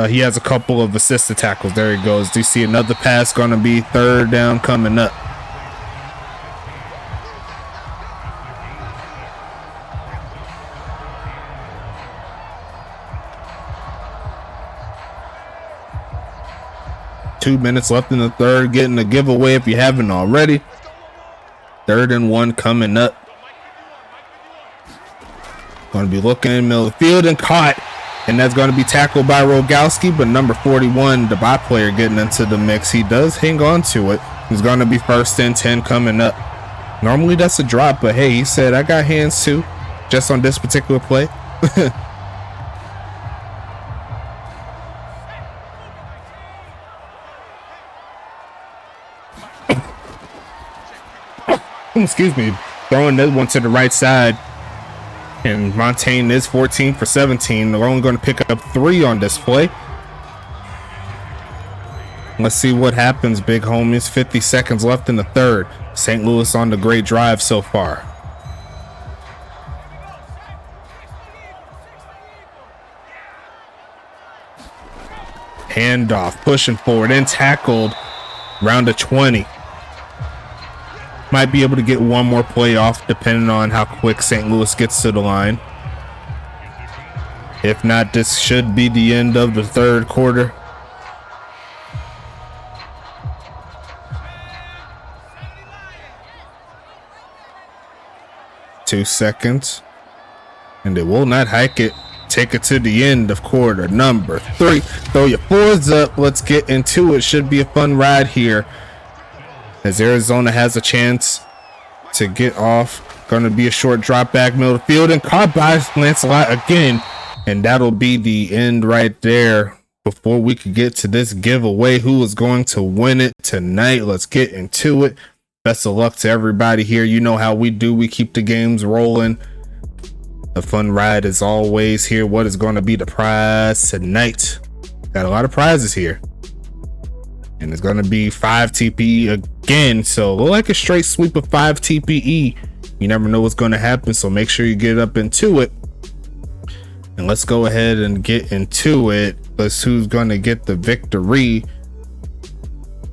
[SPEAKER 1] He has a couple of assisted tackles. There he goes. Do you see another pass? Going to be 3rd down coming up. Two minutes left in the 3rd. Getting a giveaway if you haven't already. 3rd and 1 coming up. Going to be looking in the middle of the field and caught. And that's going to be tackled by Rogowski, but number 41, the bot player, getting into the mix. He does hang on to it. He's going to be 1st and 10 coming up. Normally that's a drop, but hey, he said, I got hands too, just on this particular play. excuse me, throwing this one to the right side. And Montaigne is 14 for 17. They're only going to pick up 3 on this play. Let's see what happens, big homies. 50 seconds left in the third. St. Louis on the great drive so far. Handoff, pushing forward and tackled. Round of 20. Might be able to get one more play off depending on how quick St. Louis gets to the line. If not, this should be the end of the third quarter. Two seconds. And they will not hike it. Take it to the end of quarter number 3. Throw your fours up. Let's get into it. Should be a fun ride here, as Arizona has a chance to get off. Going to be a short drop back middle of the field and caught by Lancelot again. And that'll be the end right there. Before we could get to this giveaway, who is going to win it tonight? Let's get into it. Best of luck to everybody here. You know how we do. We keep the games rolling. A fun ride as always here. What is going to be the prize tonight? Got a lot of prizes here. And it's going to be 5 TPE again. So look like a straight sweep of 5 TPE. You never know what's going to happen. So make sure you get up into it. And let's go ahead and get into it. Let's who's going to get the victory.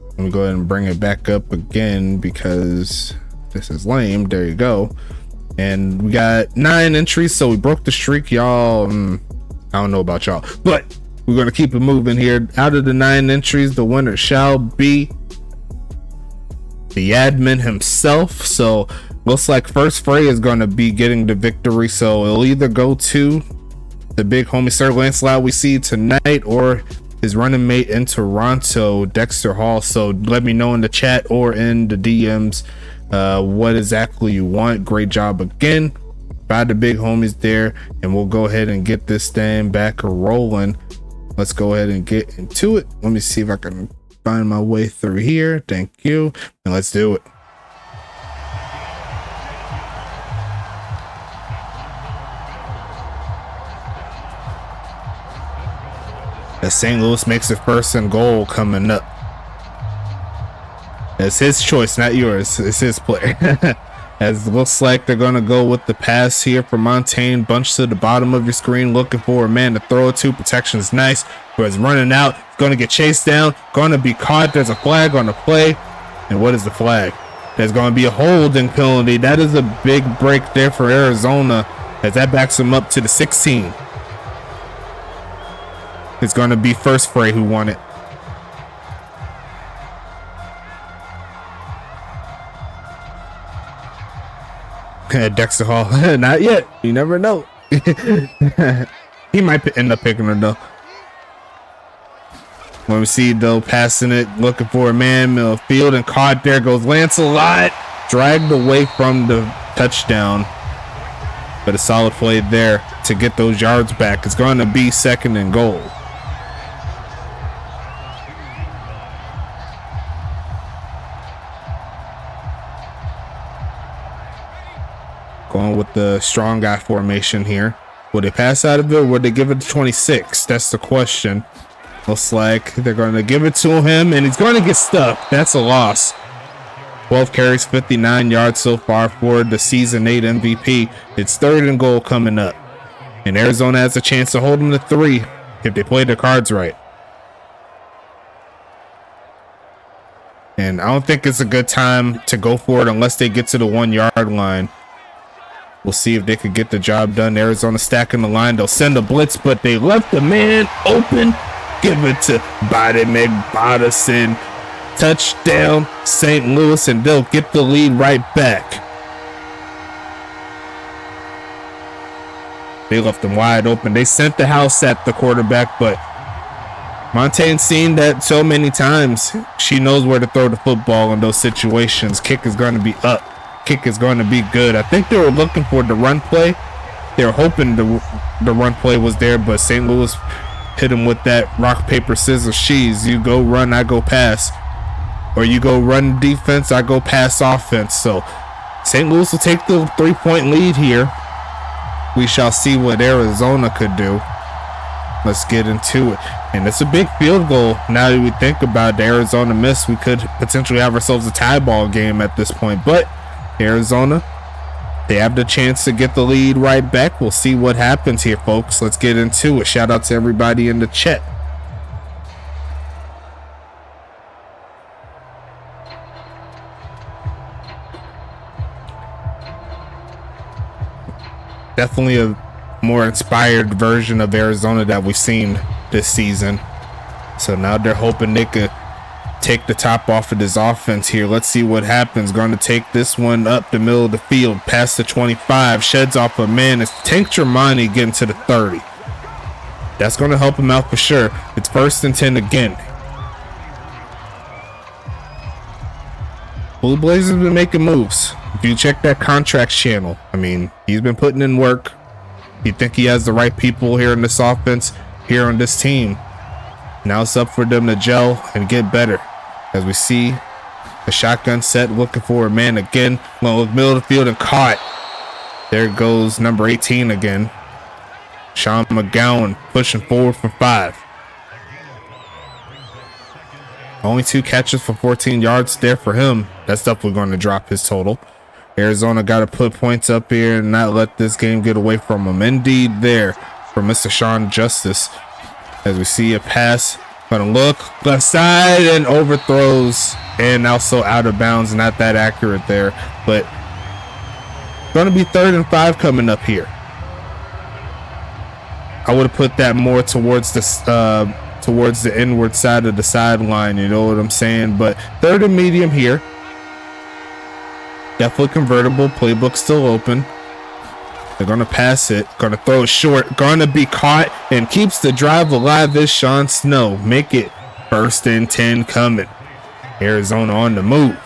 [SPEAKER 1] Let me go ahead and bring it back up again because this is lame. There you go. And we got 9 entries, so we broke the streak, y'all. I don't know about y'all, but we're going to keep it moving here. Out of the 9 entries, the winner shall be the admin himself. So looks like First Fray is going to be getting the victory. So it'll either go to the big homie Sir Lancelot we see tonight, or his running mate in Toronto, Dexter Hall. So let me know in the chat or in the DMs what exactly you want. Great job again by the big homies there, and we'll go ahead and get this thing back rolling. Let's go ahead and get into it. Let me see if I can find my way through here. Thank you, and let's do it. As St. Louis makes it 1st and goal coming up. It's his choice, not yours. It's his play. As it looks like they're going to go with the pass here for Montaigne. Bunch to the bottom of your screen, looking for a man to throw it to. Protection is nice, but it's running out. It's going to get chased down. Going to be caught. There's a flag on the play. And what is the flag? There's going to be a holding penalty. That is a big break there for Arizona, as that backs him up to the 16. It's going to be First Fray who won it. Dexter Hall, not yet. You never know. He might end up picking her though. When we see though, passing it, looking for a man, middle field, and caught. There goes Lancelot, dragged away from the touchdown. But a solid play there to get those yards back. It's going to be 2nd and goal. Going with the strong guy formation here. Will they pass out of it, or will they give it to 26? That's the question. Looks like they're going to give it to him, and he's going to get stuck. That's a loss. 12 carries, 59 yards so far for the Season 8 MVP. It's 3rd and goal coming up. And Arizona has a chance to hold them to 3 if they play their cards right. And I don't think it's a good time to go for it unless they get to the 1-yard line. We'll see if they could get the job done. Arizona stacking the line. They'll send a blitz, but they left the man open. Give it to Body McBodison. Touchdown, St. Louis, and they'll get the lead right back. They left them wide open. They sent the house at the quarterback, but Montaigne's seen that so many times. She knows where to throw the football in those situations. Kick is going to be up. Kick is going to be good. I think they were looking for the run play. They were hoping the run play was there, but St. Louis hit him with that rock, paper, scissors, sheaves. You go run, I go pass. Or you go run defense, I go pass offense. So St. Louis will take the 3-point lead here. We shall see what Arizona could do. Let's get into it. And it's a big field goal. Now that we think about the Arizona miss, we could potentially have ourselves a tie ball game at this point. But Arizona, they have the chance to get the lead right back. We'll see what happens here, folks. Let's get into it. Shout out to everybody in the chat. Definitely a more inspired version of Arizona that we've seen this season. So now they're hoping they could take the top off of this offense here. Let's see what happens. Going to take this one up the middle of the field, past the 25, sheds off a man. It's Tank Tremonti getting to the 30. That's going to help him out for sure. It's 1st and 10 again. Blue Blazers have been making moves. If you check that contracts channel, I mean, he's been putting in work. You think he has the right people here in this offense, here on this team. Now it's up for them to gel and get better. As we see the shotgun set, looking for a man again. Well, middle of the field and caught. There goes number 18 again. Sean McGowan pushing forward for 5. Only 2 catches for 14 yards there for him. That's definitely going to drop his total. Arizona got to put points up here and not let this game get away from them. Indeed there from Mr. Sean Justice. As we see a pass, gonna look left side and overthrows, and also out of bounds. Not that accurate there, but gonna be 3rd and 5 coming up here. I would have put that more towards the inward side of the sideline, you know what I'm saying? But 3rd and medium here. Definitely convertible. Playbook still open. They're going to pass it. Going to throw it short. Going to be caught and keeps the drive alive is Sean Snow. Make it 1st and 10 coming. Arizona on the move.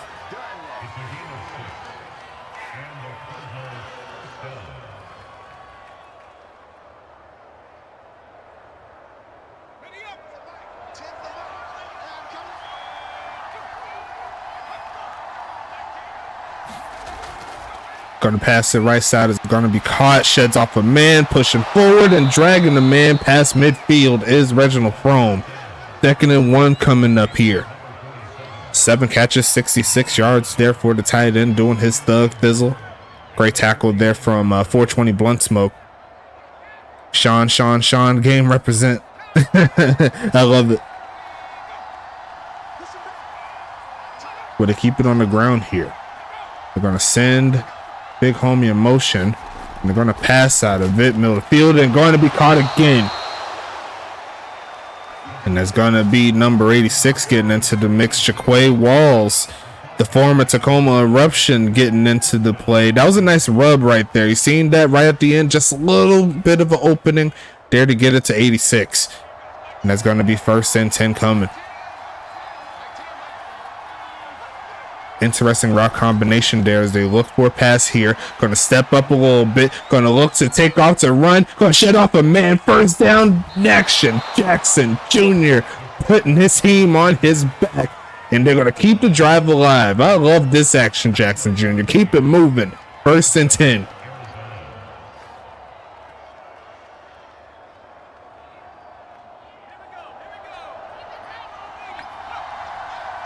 [SPEAKER 1] Going to pass it right side. Is going to be caught. Sheds off a man. Pushing forward and dragging the man past midfield is Reginald Frome. 2nd and 1 coming up here. 7 catches, 66 yards there for the tight end doing his thug thizzle. Great tackle there from 420 Blunt Smoke. Sean, game represent. I love it. But they keep it on the ground here. They're going to send big homie in motion, and they're going to pass out of it, middle of the field, and going to be caught again. And there's going to be number 86 getting into the mix. Jaquay Walls, the former Tacoma Eruption, getting into the play. That was a nice rub right there. You seen that right at the end? Just a little bit of an opening there to get it to 86. And that's going to be 1st and 10 coming. Interesting route combination there as they look for a pass here. Going to step up a little bit. Going to look to take off to run. Going to shut off a man. 1st down action. Jackson Jr. putting his team on his back. And they're going to keep the drive alive. I love this action, Jackson Jr. Keep it moving. 1st and 10.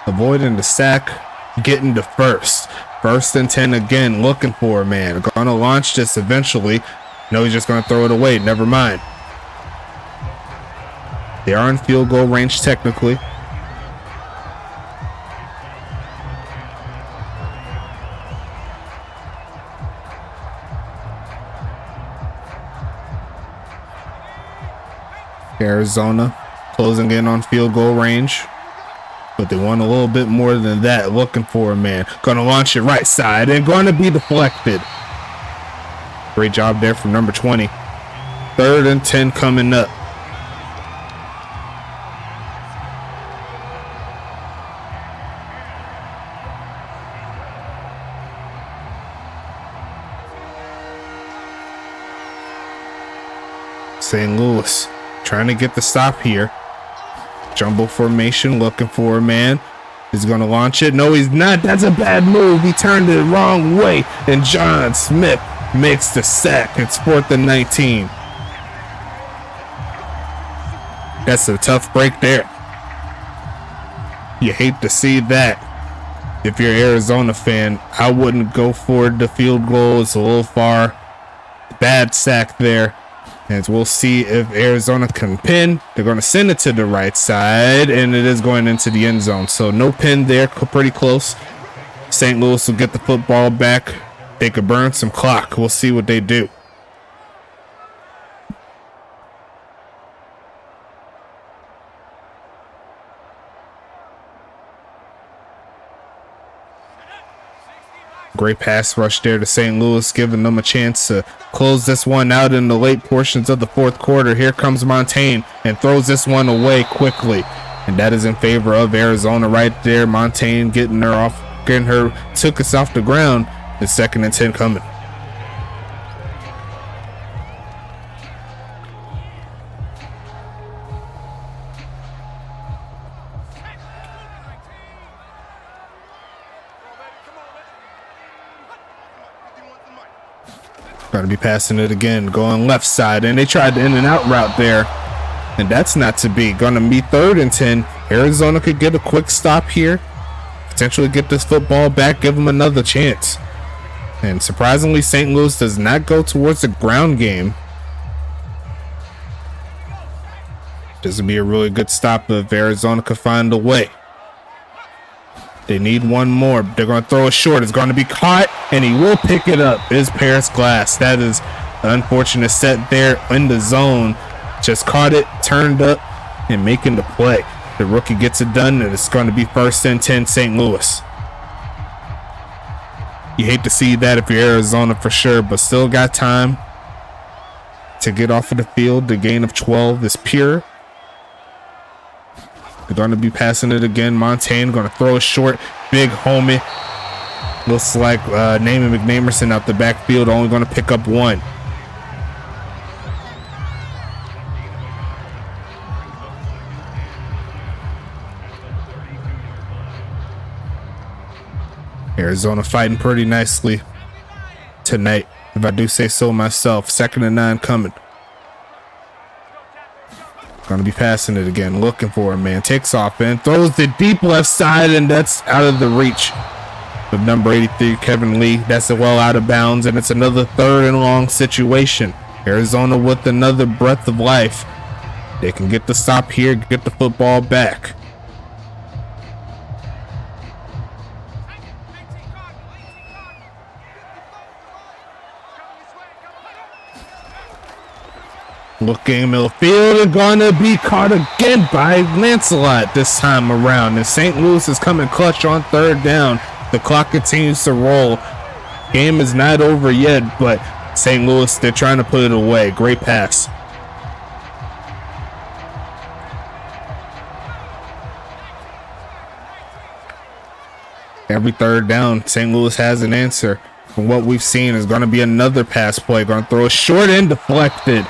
[SPEAKER 1] Avoiding the sack. Getting to 1st and 10 again, looking for a man. Gonna launch this eventually. No, he's just gonna throw it away. Never mind. They are in field goal range technically. Arizona closing in on field goal range. But they want a little bit more than that. Looking for a man. Going to launch it right side and going to be deflected. Great job there from number 20. 3rd and 10 coming up. St. Louis trying to get the stop here. Jumbo formation, looking for a man. He's going to launch it. No, he's not. That's a bad move. He turned it the wrong way. And John Smith makes the sack. It's 4th and 19. That's a tough break there. You hate to see that. If you're an Arizona fan, I wouldn't go for the field goal. It's a little far. Bad sack there. And we'll see if Arizona can pin. They're going to send it to the right side, and it is going into the end zone. So no pin there, pretty close. St. Louis will get the football back. They could burn some clock. We'll see what they do. Great pass rush there to St. Louis, giving them a chance to close this one out in the late portions of the 4th quarter. Here comes Montaigne and throws this one away quickly. And that is in favor of Arizona right there. Montaigne took us off the ground. The 2nd and 10 coming. Going to be passing it again, going left side, and they tried the in and out route there, and that's not to be. Going to be 3rd and 10. Arizona could get a quick stop here, potentially get this football back, give them another chance. And surprisingly, St. Louis does not go towards the ground game. This would be a really good stop if Arizona could find a way. They need one more. They're going to throw it short. It's going to be caught, and he will pick it up. Is Paris Glass. That is an unfortunate set there in the zone. Just caught it, turned up, and making the play. The rookie gets it done, and it's going to be 1st and 10 St. Louis. You hate to see that if you're Arizona for sure, but still got time to get off of the field. The gain of 12 is pure. They're going to be passing it again. Montaigne going to throw it short. Big homie. Looks like Naaman McNamerson out the backfield. Only going to pick up one. Arizona fighting pretty nicely tonight, if I do say so myself. 2nd and 9 coming. Going to be passing it again, looking for a man. Takes off and throws the deep left side, and that's out of the reach of number 83, Kevin Lee. That's well out of bounds, and it's another 3rd and long situation. Arizona with another breath of life. They can get the stop here, get the football back. Looking middle field and gonna be caught again by Lancelot this time around. And St. Louis is coming clutch on 3rd down. The clock continues to roll. Game is not over yet, but St. Louis, they're trying to put it away. Great pass. Every 3rd down, St. Louis has an answer. From what we've seen is going to be another pass play. Going to throw a short and deflected.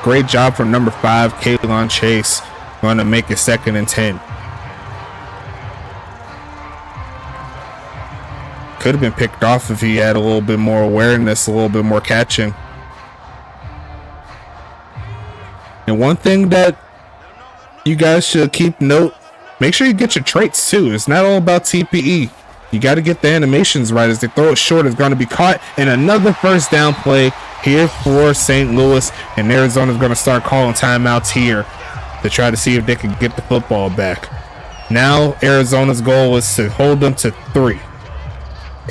[SPEAKER 1] Great job from number 5, Kaylon Chase. Going to make it 2nd and 10. Could have been picked off if he had a little bit more awareness, a little bit more catching. And one thing that you guys should keep note, make sure you get your traits too. It's not all about TPE. You got to get the animations right. As they throw it short, it's going to be caught. And another 1st down play here for St. Louis, and Arizona's going to start calling timeouts here to try to see if they can get the football back. Now Arizona's goal is to hold them to 3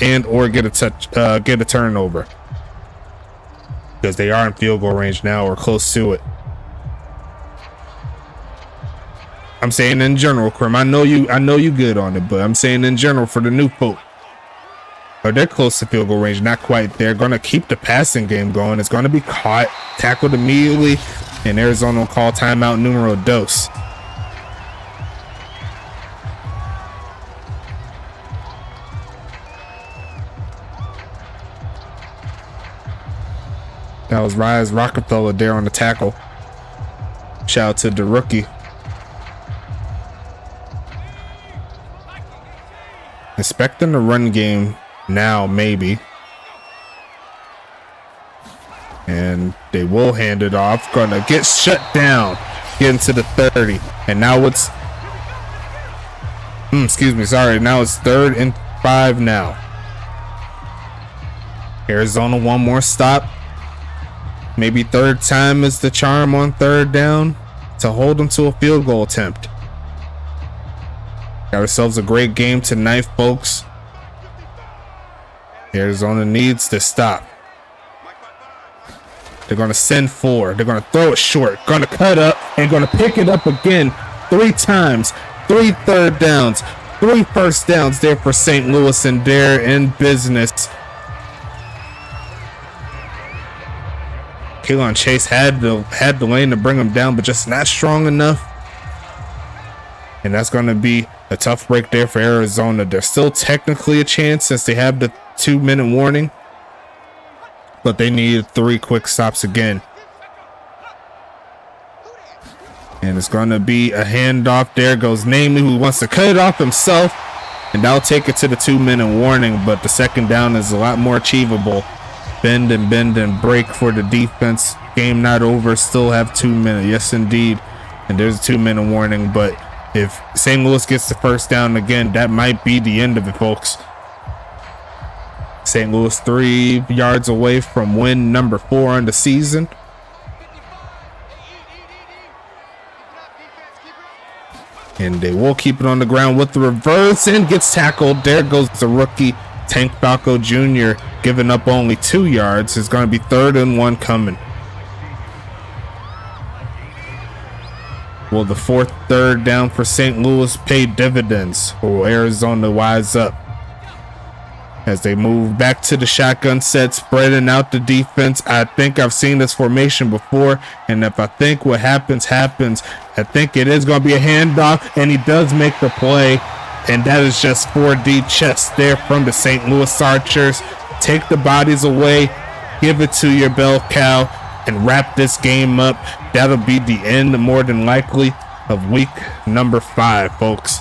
[SPEAKER 1] and or get a turnover, because they are in field goal range now or close to it. I'm saying in general, Krim. I know you good on it, but I'm saying in general for the new folk. But they're close to field goal range, not quite. They're going to keep the passing game going. It's going to be caught, tackled immediately, and Arizona will call timeout numero dos. That was Rise Rockefeller there on the tackle. Shout out to the rookie. Expecting the run game now, maybe. And they will hand it off. Gonna get shut down. Getting to the 30. And now it's... excuse me, sorry. Now it's 3rd and 5 now. Arizona, one more stop. Maybe third time is the charm on 3rd down to hold them to a field goal attempt. Got ourselves a great game tonight, folks. Arizona needs to stop. They're going to send 4. They're going to throw it short. Going to cut up and going to pick it up again 3 times. 3 third downs. 3 first downs there for St. Louis, and they're in business. Keelan Chase had the lane to bring him down, but just not strong enough. And that's going to be a tough break there for Arizona. There's still technically a chance since they have the 2-minute warning, but they need 3 quick stops again. And it's going to be a handoff. There goes Namely, who wants to cut it off himself, and that'll take it to the 2-minute warning, but the 2nd down is a lot more achievable. Bend and break for the defense. Game not over, still have 2 minutes. Yes, indeed. And there's a 2-minute warning, but if St. Louis gets the first down again, that might be the end of it, folks. St. Louis 3 yards away from win number 4 on the season. And they will keep it on the ground with the reverse and gets tackled. There goes the rookie, Tank Falco Jr., giving up only 2 yards. It's going to be 3rd and 1 coming. Will the 4th third down for St. Louis pay dividends, or will Arizona wise up? As they move back to the shotgun set, spreading out the defense. I think I've seen this formation before, and if I think what happens, I think it is going to be a handoff, and he does make the play, and that is just 4 deep chest there from the St. Louis Archers. Take the bodies away, give it to your bell cow, and wrap this game up. That'll be the end, more than likely, of week number 5, folks.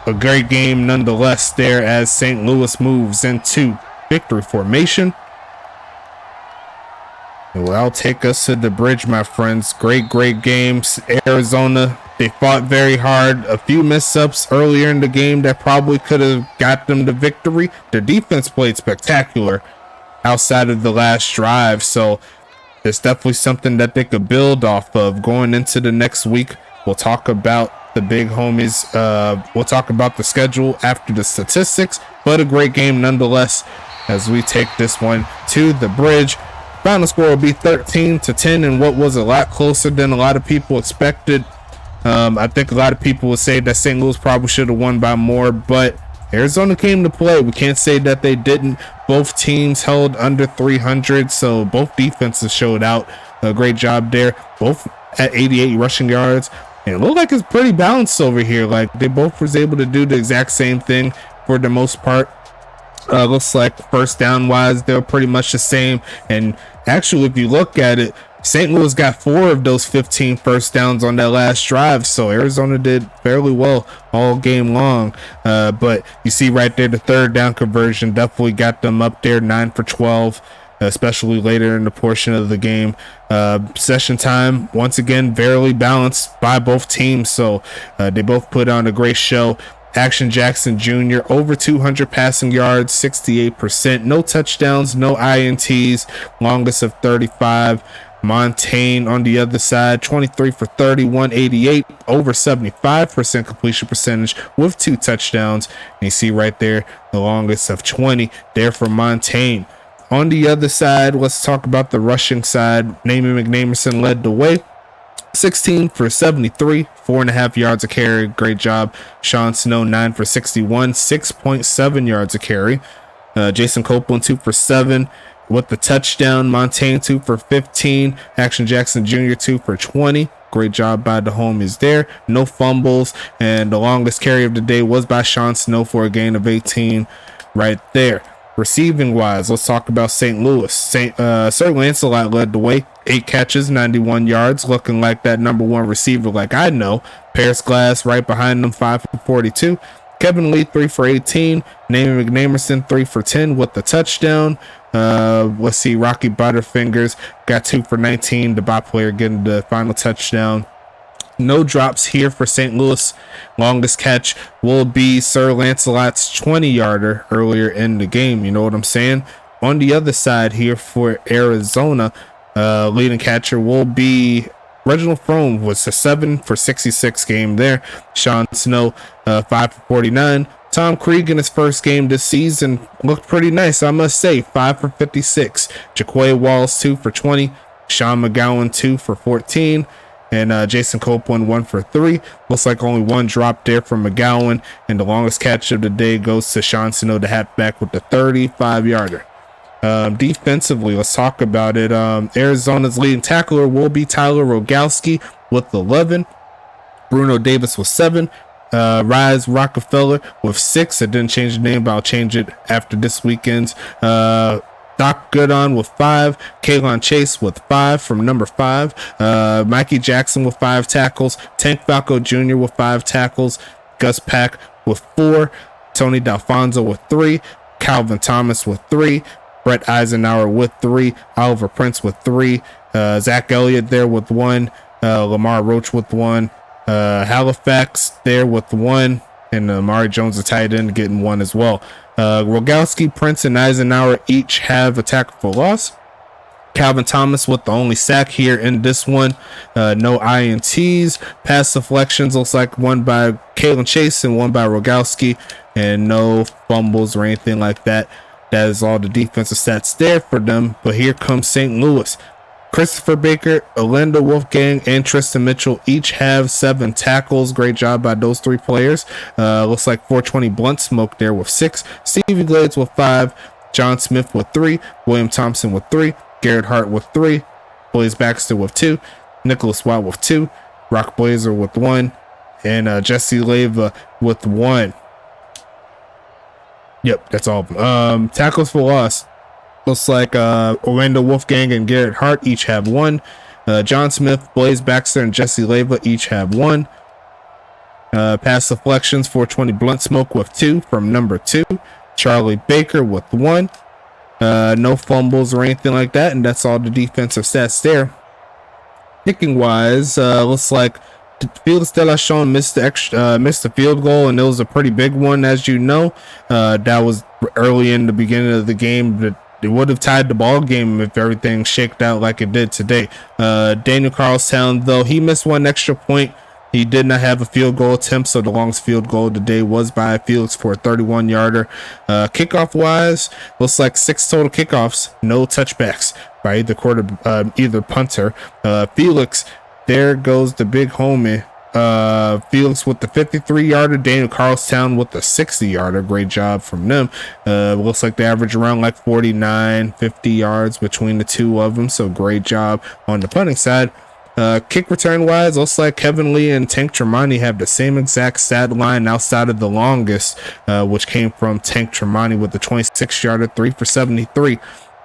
[SPEAKER 1] A great game nonetheless there as St. Louis moves into victory formation. And that'll take us to the bridge, my friends. Great games. Arizona, they fought very hard. A few mess-ups earlier in the game that probably could have got them the victory. Their defense played spectacular outside of the last drive, so there's definitely something that they could build off of going into the next week. We'll talk about the big homies. We'll talk about the schedule after the statistics, but a great game nonetheless as we take this one to the bridge. Final score will be 13-10 and what was a lot closer than a lot of people expected. I think a lot of people would say that St. Louis probably should have won by more, but Arizona came to play. We can't say that they didn't. Both teams held under 300, so both defenses showed out. A great job there. Both at 88 rushing yards. And it looked like it's pretty balanced over here. Like they both was able to do the exact same thing for the most part. Looks like first down wise, they're pretty much the same. And actually, if you look at it, St. Louis got 4 of those 15 first downs on that last drive. So Arizona did fairly well all game long. But you see right there, the 3rd down conversion definitely got them up there, 9 for 12. Especially later in the portion of the game. Session time, once again, very balanced by both teams. So they both put on a great show. Action Jackson Jr., over 200 passing yards, 68%. No touchdowns, no INTs, longest of 35. Montaigne on the other side, 23 for 30, 188, over 75% completion percentage with 2 touchdowns. And you see right there, the longest of 20 there for Montaigne. On the other side, let's talk about the rushing side. Naaman McNamerson led the way. 16 for 73, 4.5 yards a carry. Great job. Sean Snow, 9 for 61, 6.7 yards a carry. Jason Copeland, 2 for 7 with the touchdown. Montaigne, 2 for 15. Action Jackson Jr., 2 for 20. Great job by the homies there. No fumbles. And the longest carry of the day was by Sean Snow for a gain of 18 right there. Receiving wise, let's talk about St. Louis. Sir Lancelot led the way, 8 catches, 91 yards, looking like that number 1 receiver like I know. Paris Glass right behind them, 5 for 42. Kevin Lee 3 for 18. Namie McNamerson 3 for 10 with the touchdown. Let's see, Rocky Butterfingers got 2 for 19. The bot player getting the final touchdown. No drops here for St. Louis. Longest catch will be Sir Lancelot's 20-yarder earlier in the game. You know what I'm saying? On the other side here for Arizona, leading catcher will be Reginald Frome, was a 7 for 66 game there. Sean Snow, 5 for 49. Tom Krieg in his first game this season looked pretty nice, I must say. 5 for 56. Jaquay Walls 2 for 20. Sean McGowan 2 for 14. And Jason Copeland 1 for 3. Looks like only one drop there from McGowan. And the longest catch of the day goes to Sean Snow, the halfback, with the 35-yarder. Defensively, let's talk about it. Arizona's leading tackler will be Tyler Rogalski with 11. Bruno Davis with 7. Rise Rockefeller with 6. I didn't change the name, but I'll change it after this weekend's. Doc Goodon with 5. Kaylon Chase with 5 from number 5. Mikey Jackson with 5 tackles. Tank Falco Jr. with 5 tackles. Gus Pack with 4. Tony D'Alfonso with 3. Calvin Thomas with 3. Brett Eisenhower with 3. Oliver Prince with 3. Zach Elliott there with 1. Lamar Roach with 1. Halifax there with 1. And Amari Jones, the tight end, getting 1 as well. Rogalski, Prince, and Eisenhower each have a tackle for loss. Calvin Thomas with the only sack here in this one. No INTs. Pass deflections looks like one by Kaylon Chase and one by Rogalski. And no fumbles or anything like that. That is all the defensive stats there for them. But here comes St. Louis. Christopher Baker, Orlando Wolfgang, and Tristan Mitchell each have 7 tackles. Great job by those 3 players. Looks like 420 Blunt Smoke there with 6. Stevie Glades with 5. John Smith with 3. William Thompson with 3. Garrett Hart with 3. Blaze Baxter with 2. Nicholas Watt with 2. Rock Blazer with 1. And Jesse Leyva with 1. Yep, that's all of them. Tackles for loss. Looks like Orlando Wolfgang and Garrett Hart each have 1. John Smith, Blaze Baxter, and Jesse Leyva each have 1. Pass deflections, 420 Blunt Smoke with 2 from number 2. Charlie Baker with 1. No fumbles or anything like that, and that's all the defensive stats there. Kicking wise, looks like Felix Delachon missed the field goal, and it was a pretty big one, as you know. That was early in the beginning of the game, but it would have tied the ball game if everything shaked out like it did today. Daniel Carlstown, though, he missed 1 extra point. He did not have a field goal attempt, so the longest field goal of the day was by Felix for a 31-yarder. Kickoff wise, looks like 6 total kickoffs, no touchbacks by either punter. Felix, there goes the big homie. Felix with the 53-yarder, Daniel Carlstown with the 60-yarder. Great job from them. Looks like they average around like 49, 50 yards between the two of them, so great job on the punting side. Kick return wise, looks like Kevin Lee and Tank Tremonti have the same exact stat line outside of the longest, which came from Tank Tremonti with the 26-yarder, 3 for 73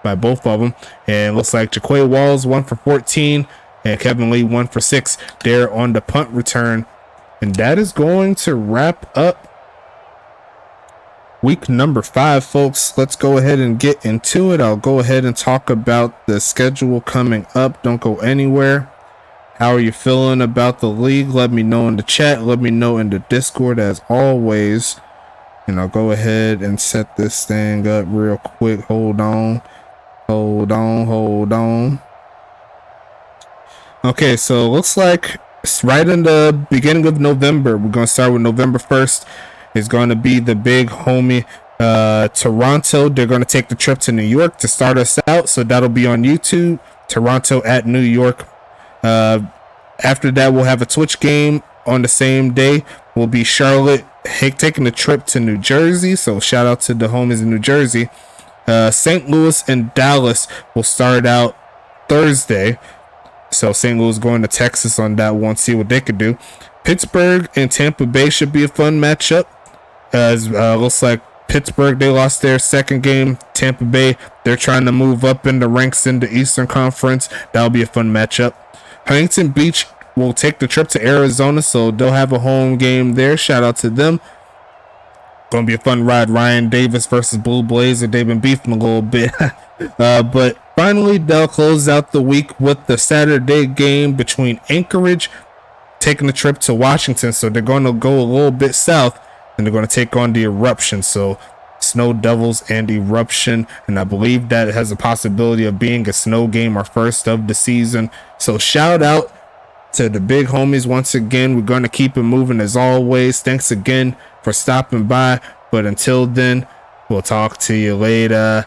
[SPEAKER 1] by both of them. And looks like Jaquay Walls 1 for 14 and Kevin Lee 1 for 6 there on the punt return. And that is going to wrap up week number 5, folks. Let's go ahead and get into it. I'll go ahead and talk about the schedule coming up. Don't go anywhere. How are you feeling about the league? Let me know in the chat. Let me know in the Discord as always. And I'll go ahead and set this thing up real quick. Hold on. Okay, so looks like it's right in the beginning of November. We're going to start with November 1st. It's going to be the big homie Toronto. They're going to take the trip to New York to start us out. So that'll be on YouTube. Toronto at New York. After that, we'll have a Twitch game on the same day. Will be Charlotte taking the trip to New Jersey. So shout out to the homies in New Jersey. St. Louis and Dallas will start out Thursday. So St. Louis going to Texas on that one. See what they could do. Pittsburgh and Tampa Bay should be a fun matchup. As looks like Pittsburgh, they lost their second game. Tampa Bay, they're trying to move up in the ranks in the Eastern Conference. That'll be a fun matchup. Huntington Beach will take the trip to Arizona, so they'll have a home game there. Shout out to them. Gonna be a fun ride. Ryan Davis versus Blue Blazer. They've been beefing a little bit. But finally, they'll close out the week with the Saturday game between Anchorage taking a trip to Washington. So they're going to go a little bit south and they're going to take on the Eruption. So Snow Devils and Eruption. And I believe that it has a possibility of being a snow game, our first of the season. So shout out to the big homies once again. We're going to keep it moving as always. Thanks again for stopping by. But until then, we'll talk to you later.